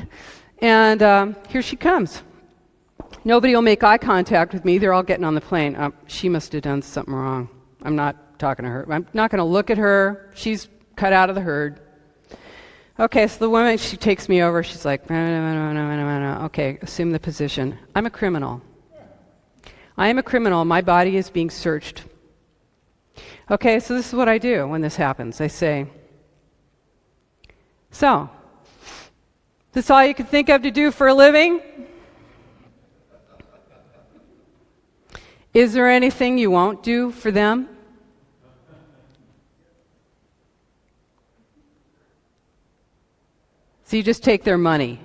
Speaker 1: And here she comes. Nobody will make eye contact with me. They're all getting on the plane. She must have done something wrong. I'm not talking to her. I'm not going to look at her. She's cut out of the herd. Okay, so the woman, she takes me over. She's like, no. Okay, assume the position. I'm a criminal. I am a criminal. My body is being searched. Okay, so this is what I do when this happens. I say, so, this all you can think of to do for a living? Is there anything you won't do for them? So you just take their money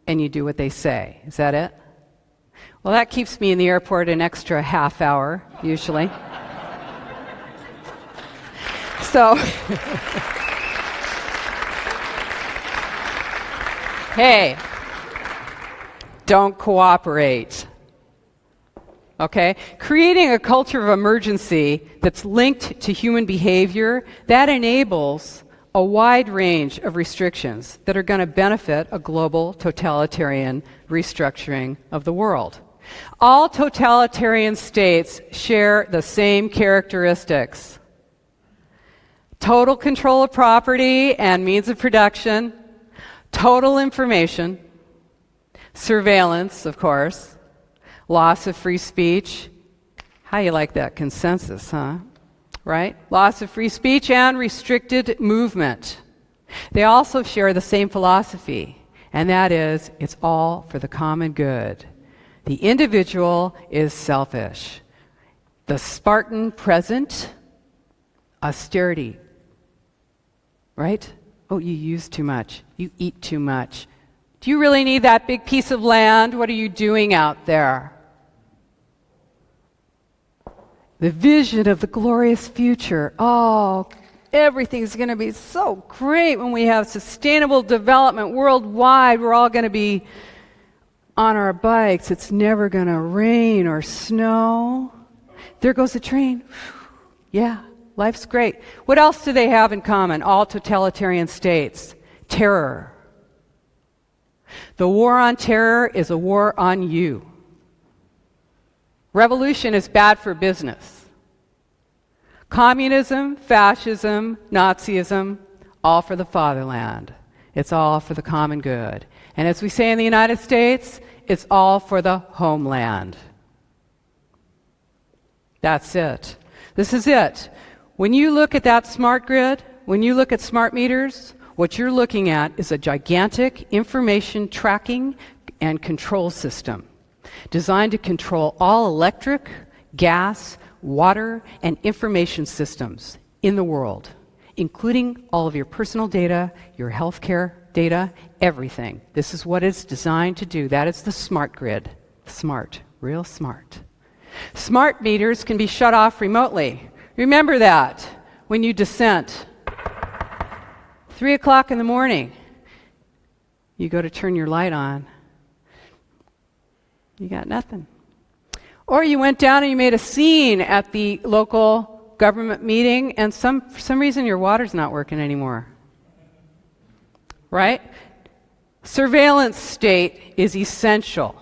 Speaker 1: and you do what they say. Is that it? Well, that keeps me in the airport an extra half hour, usually. So, hey, don't cooperate. Okay? Creating a culture of emergency that's linked to human behavior, that enables a wide range of restrictions that are going to benefit a global totalitarian restructuring of the world. All totalitarian states share the same characteristics. Total control of property and means of production, total information, surveillance, of course, loss of free speech. How you like that consensus, huh? Right? Loss of free speech and restricted movement. They also share the same philosophy, and that is, it's all for the common good. The individual is selfish. The Spartan present, austerity. Right? Oh, you use too much. You eat too much. Do you really need that big piece of land? What are you doing out there? The vision of the glorious future. Oh, everything's going to be so great when we have sustainable development worldwide. We're all going to be on our bikes. It's never going to rain or snow. There goes the train. Yeah, life's great. What else do they have in common? All totalitarian states. Terror. The war on terror is a war on you. Revolution is bad for business. Communism, fascism, Nazism, all for the fatherland. It's all for the common good. And as we say in the United States, it's all for the homeland. That's it. This is it. When you look at that smart grid, when you look at smart meters, what you're looking at is a gigantic information tracking and control system designed to control all electric, gas, water, and information systems in the world, including all of your personal data, your healthcare data, everything. This is what it's designed to do. That is the smart grid. Smart, real smart. Smart meters can be shut off remotely. Remember that when you dissent. 3 o'clock in the morning, you go to turn your light on. You got nothing. Or you went down and you made a scene at the local government meeting, and for some reason your water's not working anymore. Right? Surveillance state is essential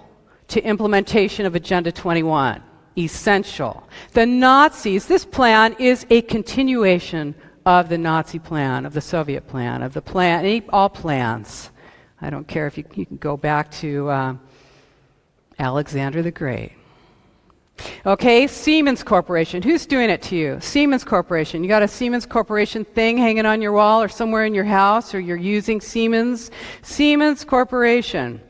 Speaker 1: to implementation of Agenda 21. Essential. The Nazis, this plan is a continuation of the Nazi plan, of the Soviet plan, of the plan, all plans. I don't care if you can go back to Alexander the Great. Okay, Siemens Corporation. Who's doing it to you? Siemens Corporation. You got a Siemens Corporation thing hanging on your wall or somewhere in your house, or you're using Siemens? Siemens Corporation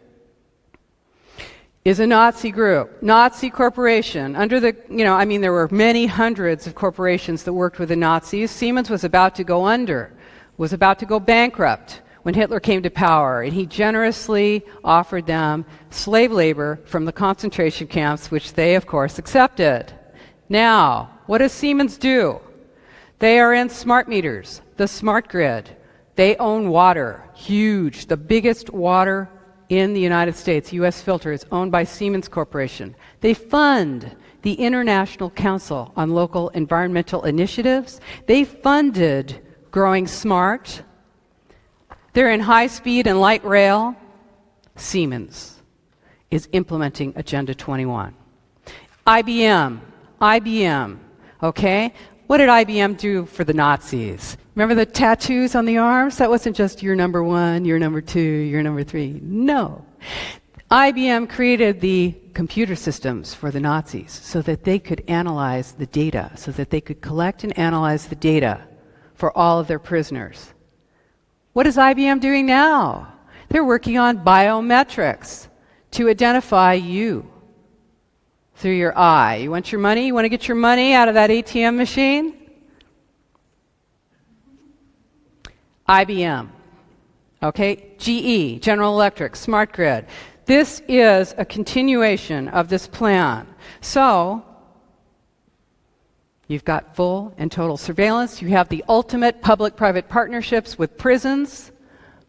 Speaker 1: is a Nazi group. Nazi Corporation. Under the, there were many hundreds of corporations that worked with the Nazis. Siemens was about to go under, was about to go bankrupt when Hitler came to power, and he generously offered them slave labor from the concentration camps, which they, of course, accepted. Now, what does Siemens do? They are in smart meters, the smart grid. They own water, huge, the biggest water in the United States. U.S. Filter is owned by Siemens Corporation. They fund the International Council on Local Environmental Initiatives. They funded Growing Smart. They're in high speed and light rail. Siemens. is implementing Agenda 21. IBM, okay? What did IBM do for the Nazis? Remember the tattoos on the arms? That wasn't just you're number 1, you're number 2, you're number 3. No. IBM created the computer systems for the Nazis so that they could analyze the data, so that they could collect and analyze the data for all of their prisoners. What is IBM doing now? They're working on biometrics to identify you through your eye. You want your money? You want to get your money out of that ATM machine? IBM. Okay? GE, General Electric, Smart Grid. This is a continuation of this plan. So, you've got full and total surveillance. You have the ultimate public-private partnerships with prisons,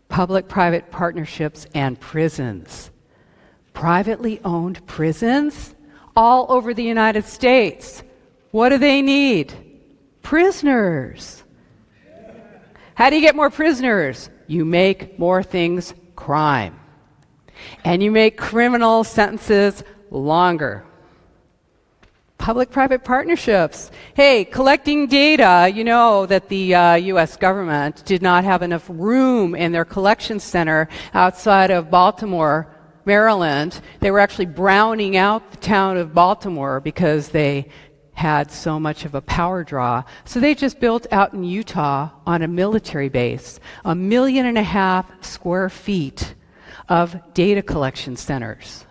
Speaker 1: public-private partnerships and prisons. Privately owned prisons all over the United States. What do they need? Prisoners. How do you get more prisoners? You make more things crime. And you make criminal sentences longer. Public-private partnerships. Hey, collecting data, you know that the U.S. government did not have enough room in their collection center outside of Baltimore, Maryland. They were actually browning out the town of Baltimore because they had so much of a power draw. So they just built out in Utah on a military base 1.5 million square feet of data collection centers.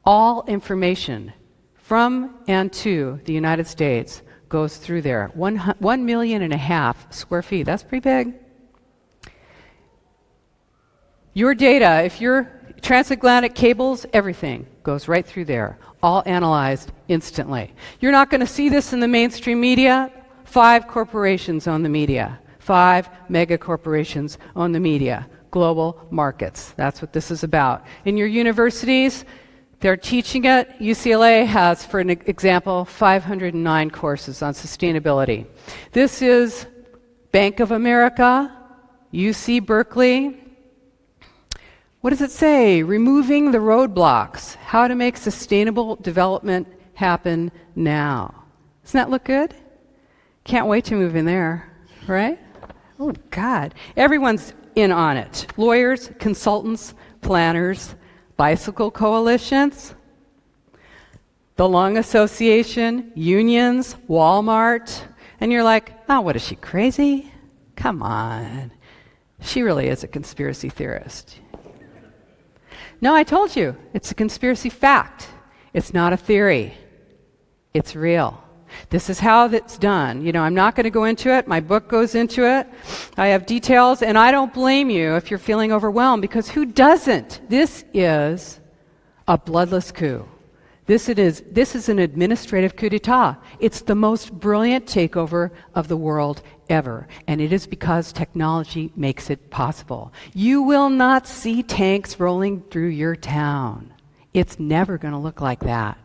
Speaker 1: All information from and to the United States goes through there. 1.5 million square feet. That's pretty big. Your data, if your transatlantic cables, everything goes right through there, all analyzed instantly. You're not going to see this in the mainstream media. 5 corporations own the media. 5 mega corporations own the media. Global markets. That's what this is about. In your universities, they're teaching it. UCLA has, for an example, 509 courses on sustainability. This is Bank of America, UC Berkeley. What does it say? Removing the roadblocks. How to make sustainable development happen now. Doesn't that look good? Can't wait to move in there, right? Oh, God. Everyone's in on it. Lawyers, consultants, planners, bicycle coalitions, the Lung Association, unions, Walmart. And you're like, oh, what is she, crazy? Come on. She really is a conspiracy theorist. No, I told you, it's a conspiracy fact. It's not a theory. It's real. This is how it's done. You know, I'm not going to go into it. My book goes into it. I have details, and I don't blame you if you're feeling overwhelmed, because who doesn't? This is a bloodless coup. This is an administrative coup d'etat. It's the most brilliant takeover of the world ever, and it is because technology makes it possible. You will not see tanks rolling through your town. It's never going to look like that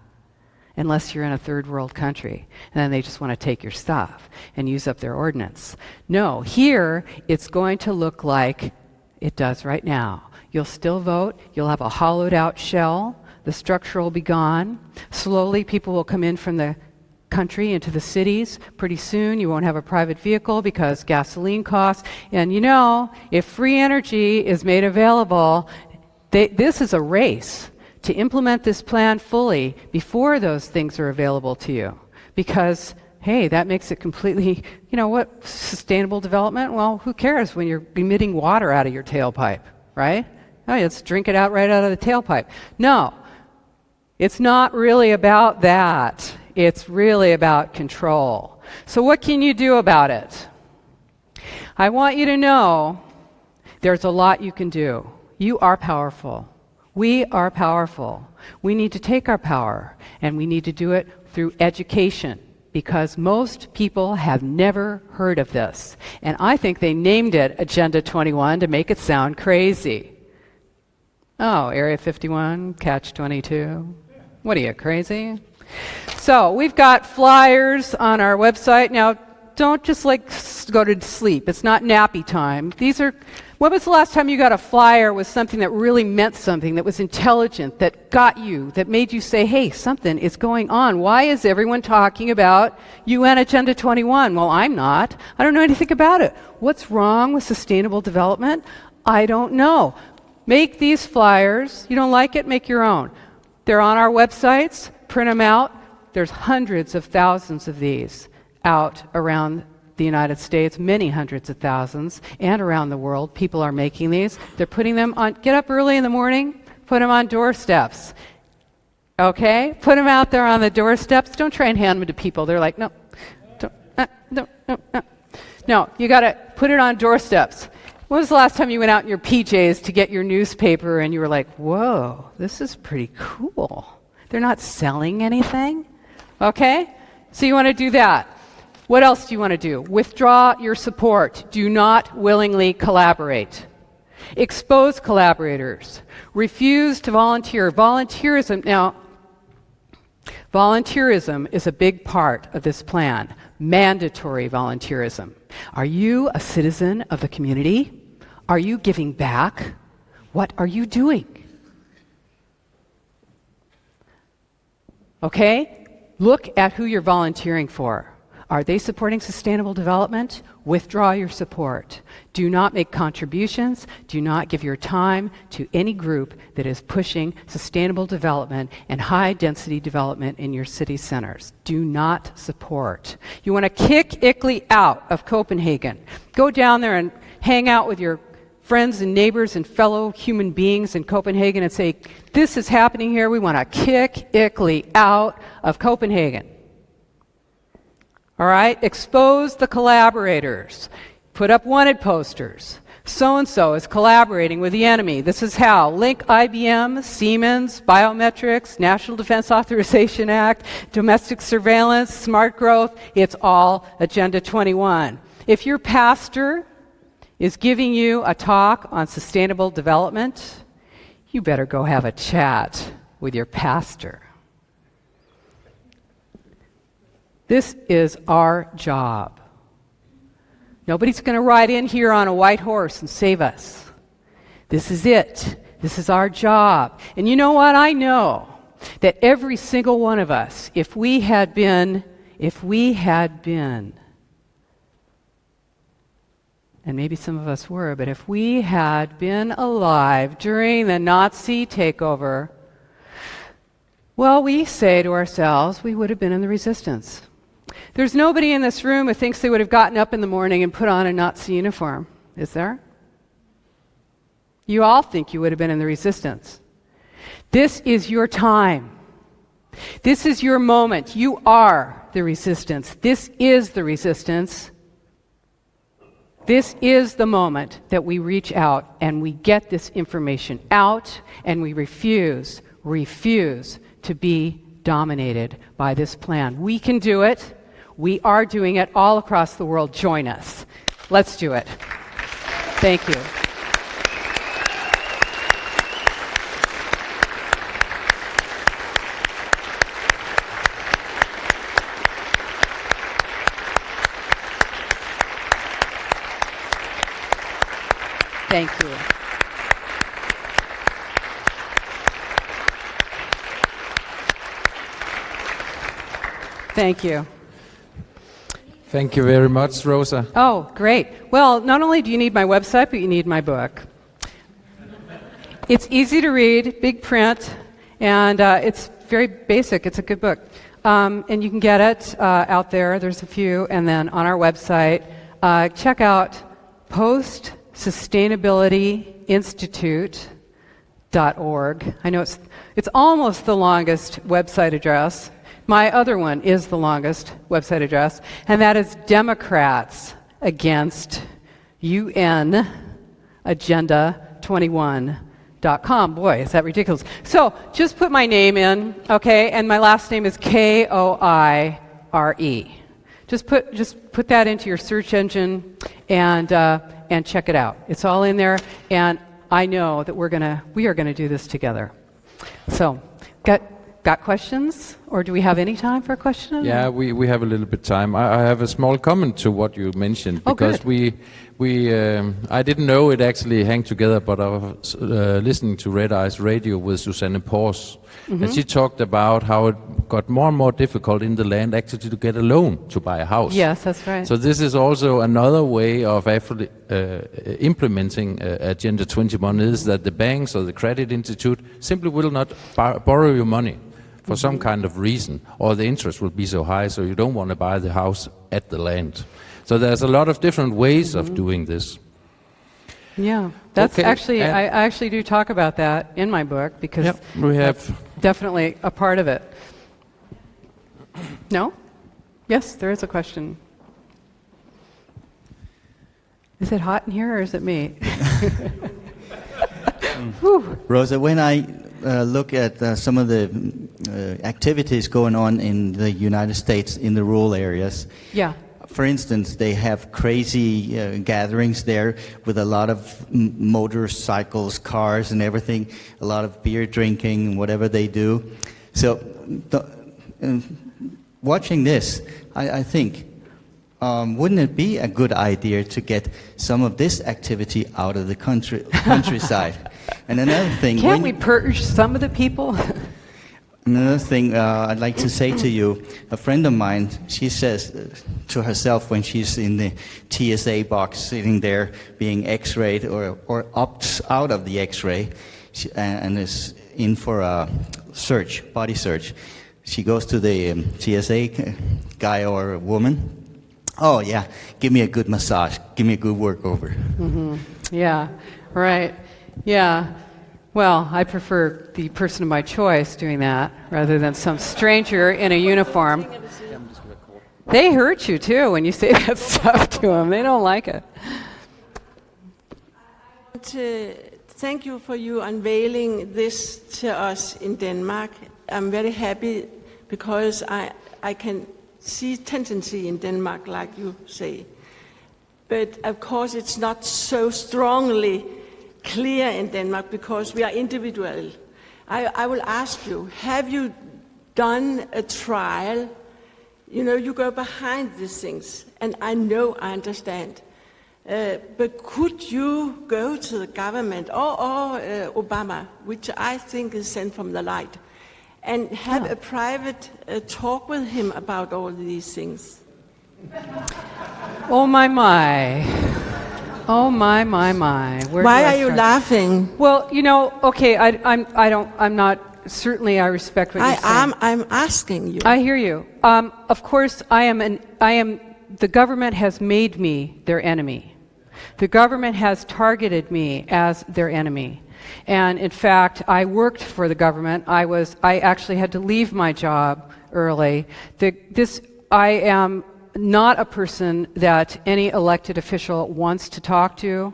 Speaker 1: unless you're in a third world country, and then they just want to take your stuff and use up their ordnance. No, here it's going to look like it does right now. You'll still vote. You'll have a hollowed out shell. The structure will be gone. Slowly, people will come in from the country into the cities. Pretty soon, you won't have a private vehicle because gasoline costs. And you know, if free energy is made available, this is a race to implement this plan fully before those things are available to you. Because, hey, that makes it completely, you know what, sustainable development? Well, who cares when you're emitting water out of your tailpipe, right? Oh, let's drink it out right out of the tailpipe. No. It's not really about that. It's really about control. So what can you do about it? I want you to know there's a lot you can do. You are powerful. We are powerful. We need to take our power, and we need to do it through education, because most people have never heard of this. And I think they named it Agenda 21 to make it sound crazy. Oh, Area 51, Catch 22. What are you, crazy? So we've got flyers on our website. Now, don't just go to sleep. It's not nappy time. These are When was the last time you got a flyer with something that really meant something, that was intelligent, that got you, that made you say, hey, something is going on? Why is everyone talking about UN Agenda 21? Well, I'm not. I don't know anything about it. What's wrong with sustainable development? I don't know. Make these flyers. You don't like it? Make your own. They're on our websites. Print them out. There's hundreds of thousands of these out around the United States, many hundreds of thousands, and around the world. People are making these. They're putting them on, get up early in the morning, put them on doorsteps. Okay? Put them out there on the doorsteps. Don't try and hand them to people. They're like, no, don't, no. No, you got to put it on doorsteps. When was the last time you went out in your PJs to get your newspaper and you were like, whoa, this is pretty cool. They're not selling anything. Okay? So you want to do that. What else do you want to do? Withdraw your support. Do not willingly collaborate. Expose collaborators. Refuse to volunteer. Volunteerism, now, volunteerism is a big part of this plan. Mandatory volunteerism. Are you a citizen of the community? Are you giving back? What are you doing? Okay? Look at who you're volunteering for. Are they supporting sustainable development? Withdraw your support. Do not make contributions. Do not give your time to any group that is pushing sustainable development and high-density development in your city centers. Do not support. You want to kick ICLEI out of Copenhagen. Go down there and hang out with your friends and neighbors and fellow human beings in Copenhagen and say, this is happening here. We want to kick ICLEI out of Copenhagen. All right? Expose the collaborators. Put up wanted posters. So-and-so is collaborating with the enemy. This is how. Link IBM, Siemens, biometrics, National Defense Authorization Act, domestic surveillance, smart growth. It's all Agenda 21. If your pastor is giving you a talk on sustainable development, you better go have a chat with your pastor. This is our job. Nobody's going to ride in here on a white horse and save us. This is it. This is our job. And you know what? I know that every single one of us, if we had been, and maybe some of us were, but if we had been alive during the Nazi takeover, well, we say to ourselves, we would have been in the resistance. There's nobody in this room who thinks they would have gotten up in the morning and put on a Nazi uniform, is there? You all think you would have been in the resistance. This is your time. This is your moment. You are the resistance. This is the resistance. This is the moment that we reach out and we get this information out and we refuse to be dominated by this plan. We can do it. We are doing it all across the world. Join us. Let's do it. Thank you. Thank you. Thank you.
Speaker 2: Thank you very much, Rosa.
Speaker 1: Oh, great. Well, not only do you need my website, but you need my book. It's easy to read, big print, and it's very basic. It's a good book. And you can get it out there. There's a few. And then on our website, check out postsustainabilityinstitute.org. I know it's almost the longest website address. My other one is the longest website address, and that is Democrats Against UN Agenda 21.com. Boy, is that ridiculous. So just put my name in, okay, and my last name is Koire. Just put that into your search engine and check it out. It's all in there, and I know that we are gonna do this together. So, got questions? Or do we have any time for a question?
Speaker 2: Yeah, we have a little bit time. I have a small comment to what you mentioned, because we I didn't know it actually hang together, but I was listening to Red Eyes Radio with Susanne Pors, and she talked about how it got more and more difficult in the land actually to get a loan to buy a house.
Speaker 1: Yes, that's right.
Speaker 2: So this is also another way of actually implementing Agenda 21 is that the banks or the credit institute simply will not borrow you money for some kind of reason, or the interest will be so high so you don't want to buy the house at the land. So there's a lot of different ways of doing this.
Speaker 1: Yeah, that's
Speaker 2: Okay,
Speaker 1: actually, I actually do talk about that in my book because
Speaker 2: Yep, we have.
Speaker 1: that's definitely a part of it. No? Yes, there is a question. Is it hot in here or is it me? Whew.
Speaker 3: Rosa, when I look at some of the activities going on in the United States in the rural areas,
Speaker 1: Yeah.
Speaker 3: for instance, they have crazy gatherings there with a lot of motorcycles, cars, and everything, a lot of beer drinking and whatever they do. So, watching this, I think, wouldn't it be a good idea to get some of this activity out of the countryside? And another thing,
Speaker 1: Can't we purge some of the people?
Speaker 3: Another thing I'd like to say to you, a friend of mine, she says to herself when she's in the TSA box sitting there being x-rayed or opts out of the x-ray and is in for a search, body search, she goes to the TSA guy or woman, oh yeah, give me a good massage, give me a good workover.
Speaker 1: Yeah, right. Yeah. Well, I prefer the person of my choice doing that rather than some stranger in a uniform. They hurt you too when you say that stuff to them. They don't like it.
Speaker 4: I want to thank you for you unveiling this to us in Denmark. I'm very happy because I can see tendency in Denmark, like you say. But of course, it's not so strongly clear in Denmark because we are individual. I will ask you, have you done a trial? You know, you go behind these things, and I know, I understand. But could you go to the government or Obama, which I think is sent from the light, and have a private talk with him about all these things?
Speaker 1: Oh my. Oh my. Where
Speaker 4: Why
Speaker 1: do I
Speaker 4: are you
Speaker 1: start?
Speaker 4: laughing?
Speaker 1: Well, you know, okay, I'm not, certainly I respect what you're saying.
Speaker 4: I'm asking you.
Speaker 1: I hear you. Of course, the government has made me their enemy. The government has targeted me as their enemy. And in fact, I worked for the government. I actually had to leave my job early. I am not a person that any elected official wants to talk to.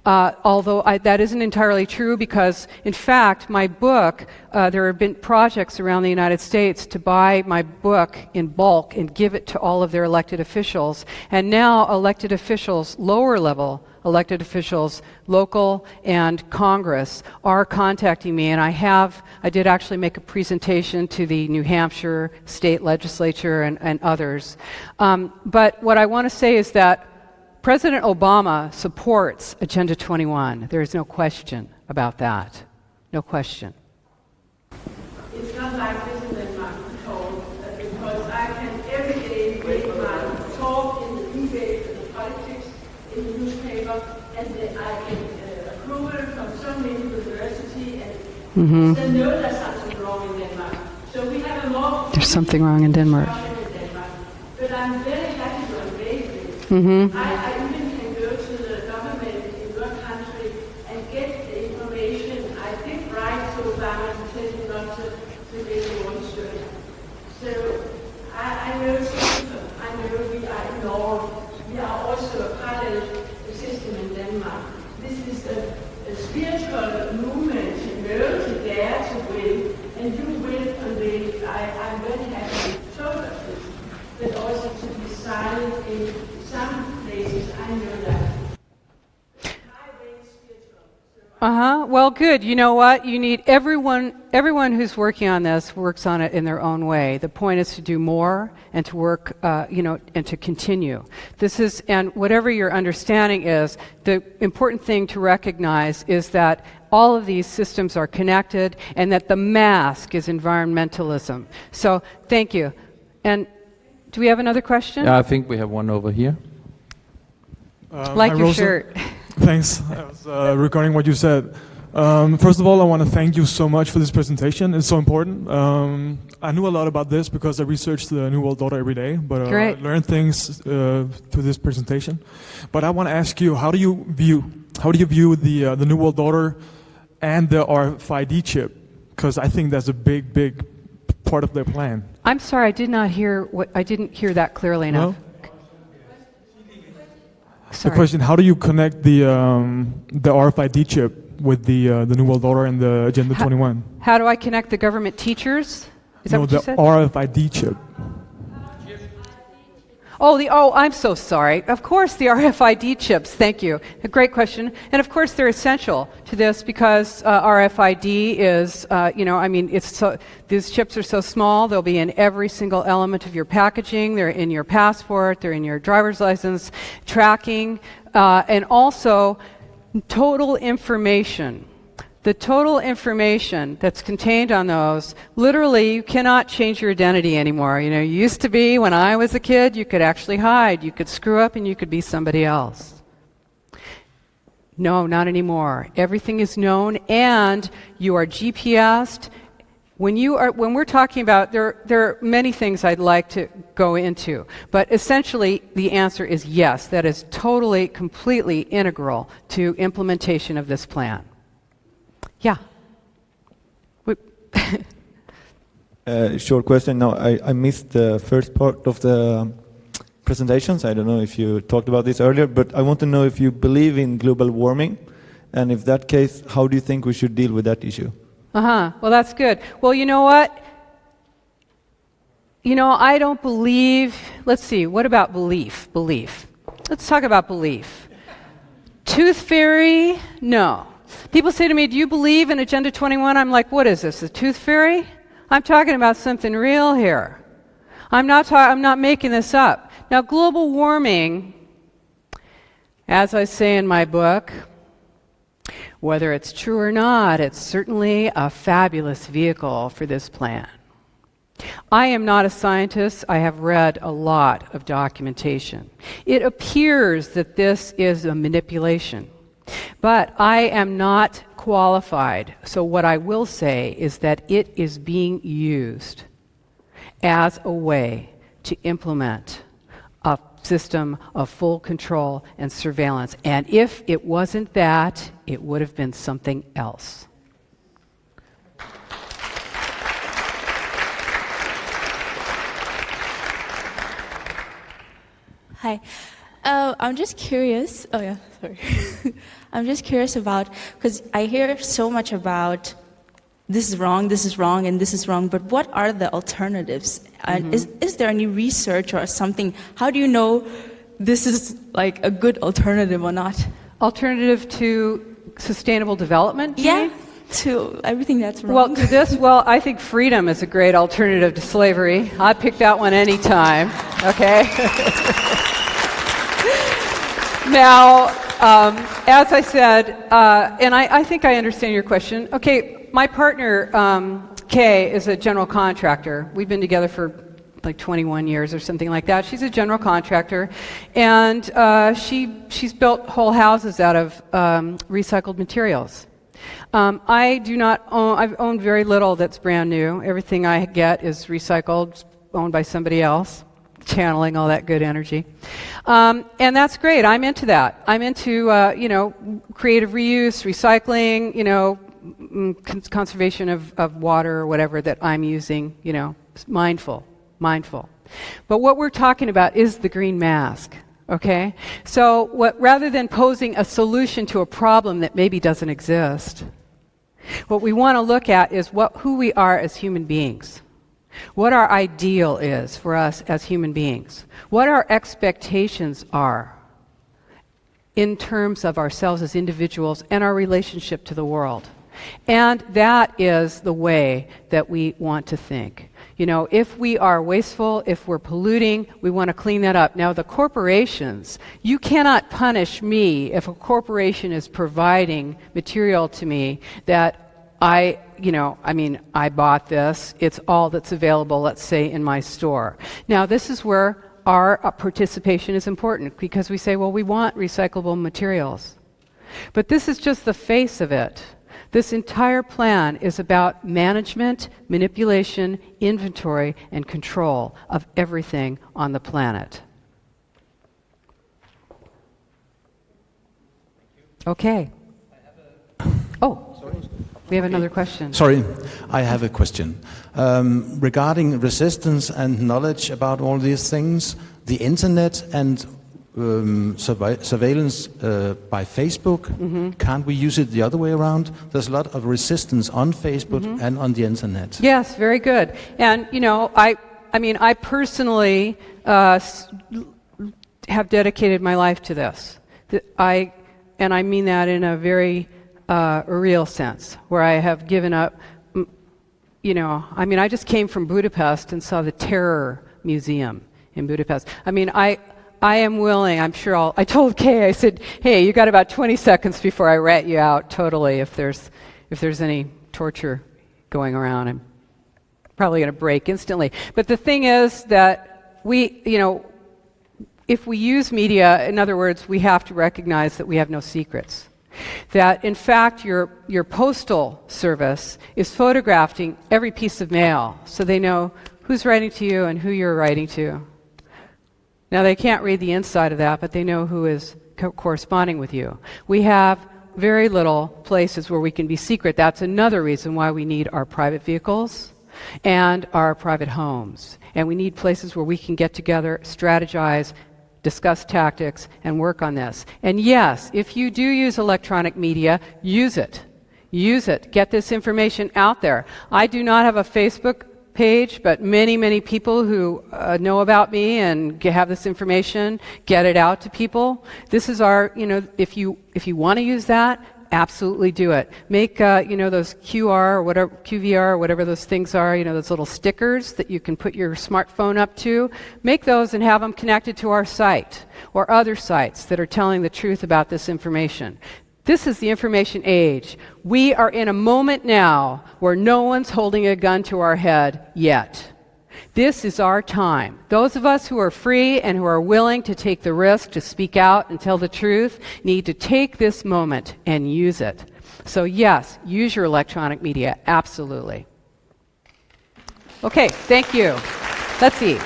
Speaker 1: Although that isn't entirely true because, in fact, my book, there have been projects around the United States to buy my book in bulk and give it to all of their elected officials. And now elected officials, lower level elected officials, local and Congress, are contacting me. And I did actually make a presentation to the New Hampshire state legislature and others. But what I want to say is that President Obama supports Agenda 21. There is no question about that. No question.
Speaker 4: It's not like this in Denmark at all, because I can every day read my talk in the debate and the politics in the newspaper, and I can approve it from so many universities, and they know there's something wrong in Denmark. So we have a more...
Speaker 1: There's something wrong in Denmark.
Speaker 4: But I'm very happy to unveil this. I even can go to the government in your country and get the information. I did write to Obama to tell you not to get the one shirt. So I know system. I know we are ignored. We are also a parallel system in Denmark. This is a spiritual movement, to know, to dare, to will, and you will unveil it. I'm very happy to talk about this, but also to be silent in some places. I know that. My way is spiritual, so I
Speaker 1: Well, good. You know what? You need everyone who's working on this works on it in their own way. The point is to do more and to work, and to continue. And whatever your understanding is, the important thing to recognize is that all of these systems are connected and that the mask is environmentalism. So, thank you. And do we have another question?
Speaker 2: Yeah, I think we have one over here.
Speaker 1: Like
Speaker 5: hi,
Speaker 1: your
Speaker 5: Rosa.
Speaker 1: shirt.
Speaker 5: Thanks. I was regarding what you said. First of all, I want to thank you so much for this presentation. It's so important. I knew a lot about this because I researched the New World Order every day, but I learned things through this presentation. But I want to ask you, how do you view the New World Order and the RFID chip? Because I think that's a big part of their plan.
Speaker 1: I'm sorry, I didn't hear that clearly enough.
Speaker 5: No?
Speaker 1: Sorry.
Speaker 5: The question: how do you connect the RFID chip with the New World Order and the Agenda 21?
Speaker 1: How do I connect the government teachers? Is that what you said?
Speaker 5: The RFID chip.
Speaker 1: I'm so sorry. Of course, the RFID chips. Thank you. A great question. And of course, they're essential to this because RFID is, these chips are so small, they'll be in every single element of your packaging. They're in your passport, they're in your driver's license, tracking, and also total information. The total information that's contained on those, literally, you cannot change your identity anymore. You used to be, when I was a kid, you could actually hide. You could screw up and you could be somebody else. No, not anymore. Everything is known and you are GPSed. When we're talking about, there are many things I'd like to go into, but essentially the answer is yes. That is totally, completely integral to implementation of this plan. Yeah.
Speaker 6: Short question. No, I missed the first part of the presentations. I don't know if you talked about this earlier, but I want to know if you believe in global warming, and if that case, how do you think we should deal with that issue?
Speaker 1: Well, that's good. Well, you know what? I don't believe. Let's see. What about belief? Let's talk about belief. Tooth fairy? No. People say to me, do you believe in Agenda 21? I'm like, what is this, a tooth fairy? I'm talking about something real here. I'm not making this up. Now, global warming, as I say in my book, whether it's true or not, it's certainly a fabulous vehicle for this plan. I am not a scientist. I have read a lot of documentation. It appears that this is a manipulation. But I am not qualified, so what I will say is that it is being used as a way to implement a system of full control and surveillance. And if it wasn't that, it would have been something else.
Speaker 7: Hi. I'm just curious. Oh, yeah, sorry. I'm just curious about, because I hear so much about this is wrong, and this is wrong, but what are the alternatives? And is there any research or something? How do you know this is like a good alternative or not?
Speaker 1: Alternative to sustainable development?
Speaker 7: Yeah, to everything that's wrong.
Speaker 1: Well, to this, I think freedom is a great alternative to slavery. I'd pick that one anytime, okay? Now, as I said, and I think I understand your question. Okay, my partner, Kay, is a general contractor. We've been together for like 21 years or something like that. She's a general contractor, and she's built whole houses out of recycled materials. I do not own, I've owned very little that's brand new. Everything I get is recycled, owned by somebody else, channeling all that good energy. And that's great. I'm into that. I'm into, creative reuse, recycling, conservation of water or whatever that I'm using, mindful. But what we're talking about is the green mask. Okay? So rather than posing a solution to a problem that maybe doesn't exist, what we want to look at is who we are as human beings. What our ideal is for us as human beings. What our expectations are. in terms of ourselves as individuals and our relationship to the world. And that is the way that we want to think. You know, if we are wasteful, if we're polluting, we want to clean that up. Now, the corporations, you cannot punish me if a corporation is providing material to me that I bought this, it's all that's available, let's say, in my store. Now, this is where our participation is important, because we say, well, we want recyclable materials. But this is just the face of it. This entire plan is about management, manipulation, inventory, and control of everything on the planet. Okay. We have another question.
Speaker 8: Sorry, I have a question. Regarding resistance and knowledge about all these things, the internet and surveillance by Facebook, can't we use it the other way around? There's a lot of resistance on Facebook and on the internet.
Speaker 1: Yes, very good. And, you know, I personally have dedicated my life to this. And I mean that in a very real sense, where I have given up, I just came from Budapest and saw the Terror Museum in Budapest. I am willing, I told Kay, I said, hey, you got about 20 seconds before I rat you out totally if there's any torture going around. I'm probably going to break instantly. But the thing is that if we use media, in other words, we have to recognize that we have no secrets. That, in fact, your postal service is photographing every piece of mail so they know who's writing to you and who you're writing to. Now, they can't read the inside of that, but they know who is corresponding with you. We have very little places where we can be secret. That's another reason why we need our private vehicles and our private homes. And we need places where we can get together, strategize, discuss tactics, and work on this. And yes, if you do use electronic media, use it. Use it. Get this information out there. I do not have a Facebook page, but many people who know about me and have this information, get it out to people. This is our, if you want to use that, absolutely do it. Make, those QR or whatever, QVR or whatever those things are, those little stickers that you can put your smartphone up to. Make those and have them connected to our site or other sites that are telling the truth about this information. This is the information age. We are in a moment now where no one's holding a gun to our head yet. This is our time. Those of us who are free and who are willing to take the risk to speak out and tell the truth need to take this moment and use it. So yes, use your electronic media, absolutely. Okay, thank you. Let's see.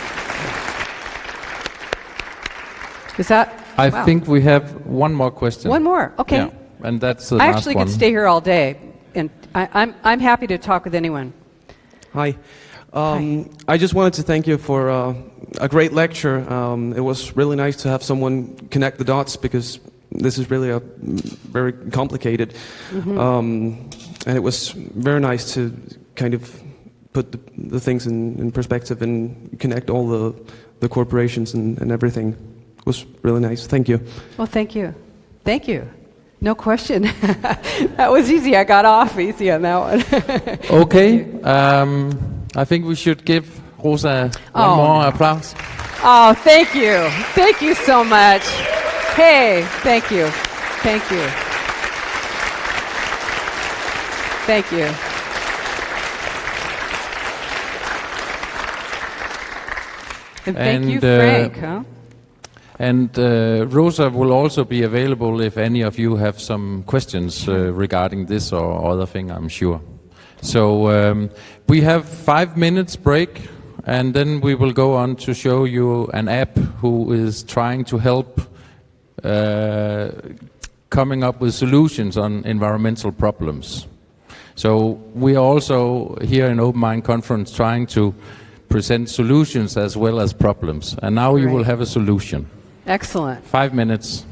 Speaker 1: Is that?
Speaker 2: I think we have one more question.
Speaker 1: One more, okay.
Speaker 2: Yeah, and that's the
Speaker 1: I
Speaker 2: last
Speaker 1: actually
Speaker 2: one.
Speaker 1: could stay here all day, and I'm happy to talk with anyone.
Speaker 9: Hi. I just wanted to thank you for a great lecture. It was really nice to have someone connect the dots, because this is really very complicated. And it was very nice to kind of put the things in perspective and connect all the corporations and everything. It was really nice. Thank you.
Speaker 1: Well, thank you. Thank you. No question. That was easy. I got off easy on that one.
Speaker 2: Okay. I think we should give Rosa one more applause.
Speaker 1: Oh, thank you. Thank you so much. Hey, thank you. Thank you. Thank you. And thank you, Frank.
Speaker 2: And Rosa will also be available if any of you have some questions regarding this or other thing, I'm sure. So we have 5 minutes break, and then we will go on to show you an app who is trying to help coming up with solutions on environmental problems. So we are also here in Open Mind Conference trying to present solutions as well as problems. And now you will have a solution.
Speaker 1: Excellent.
Speaker 2: 5 minutes.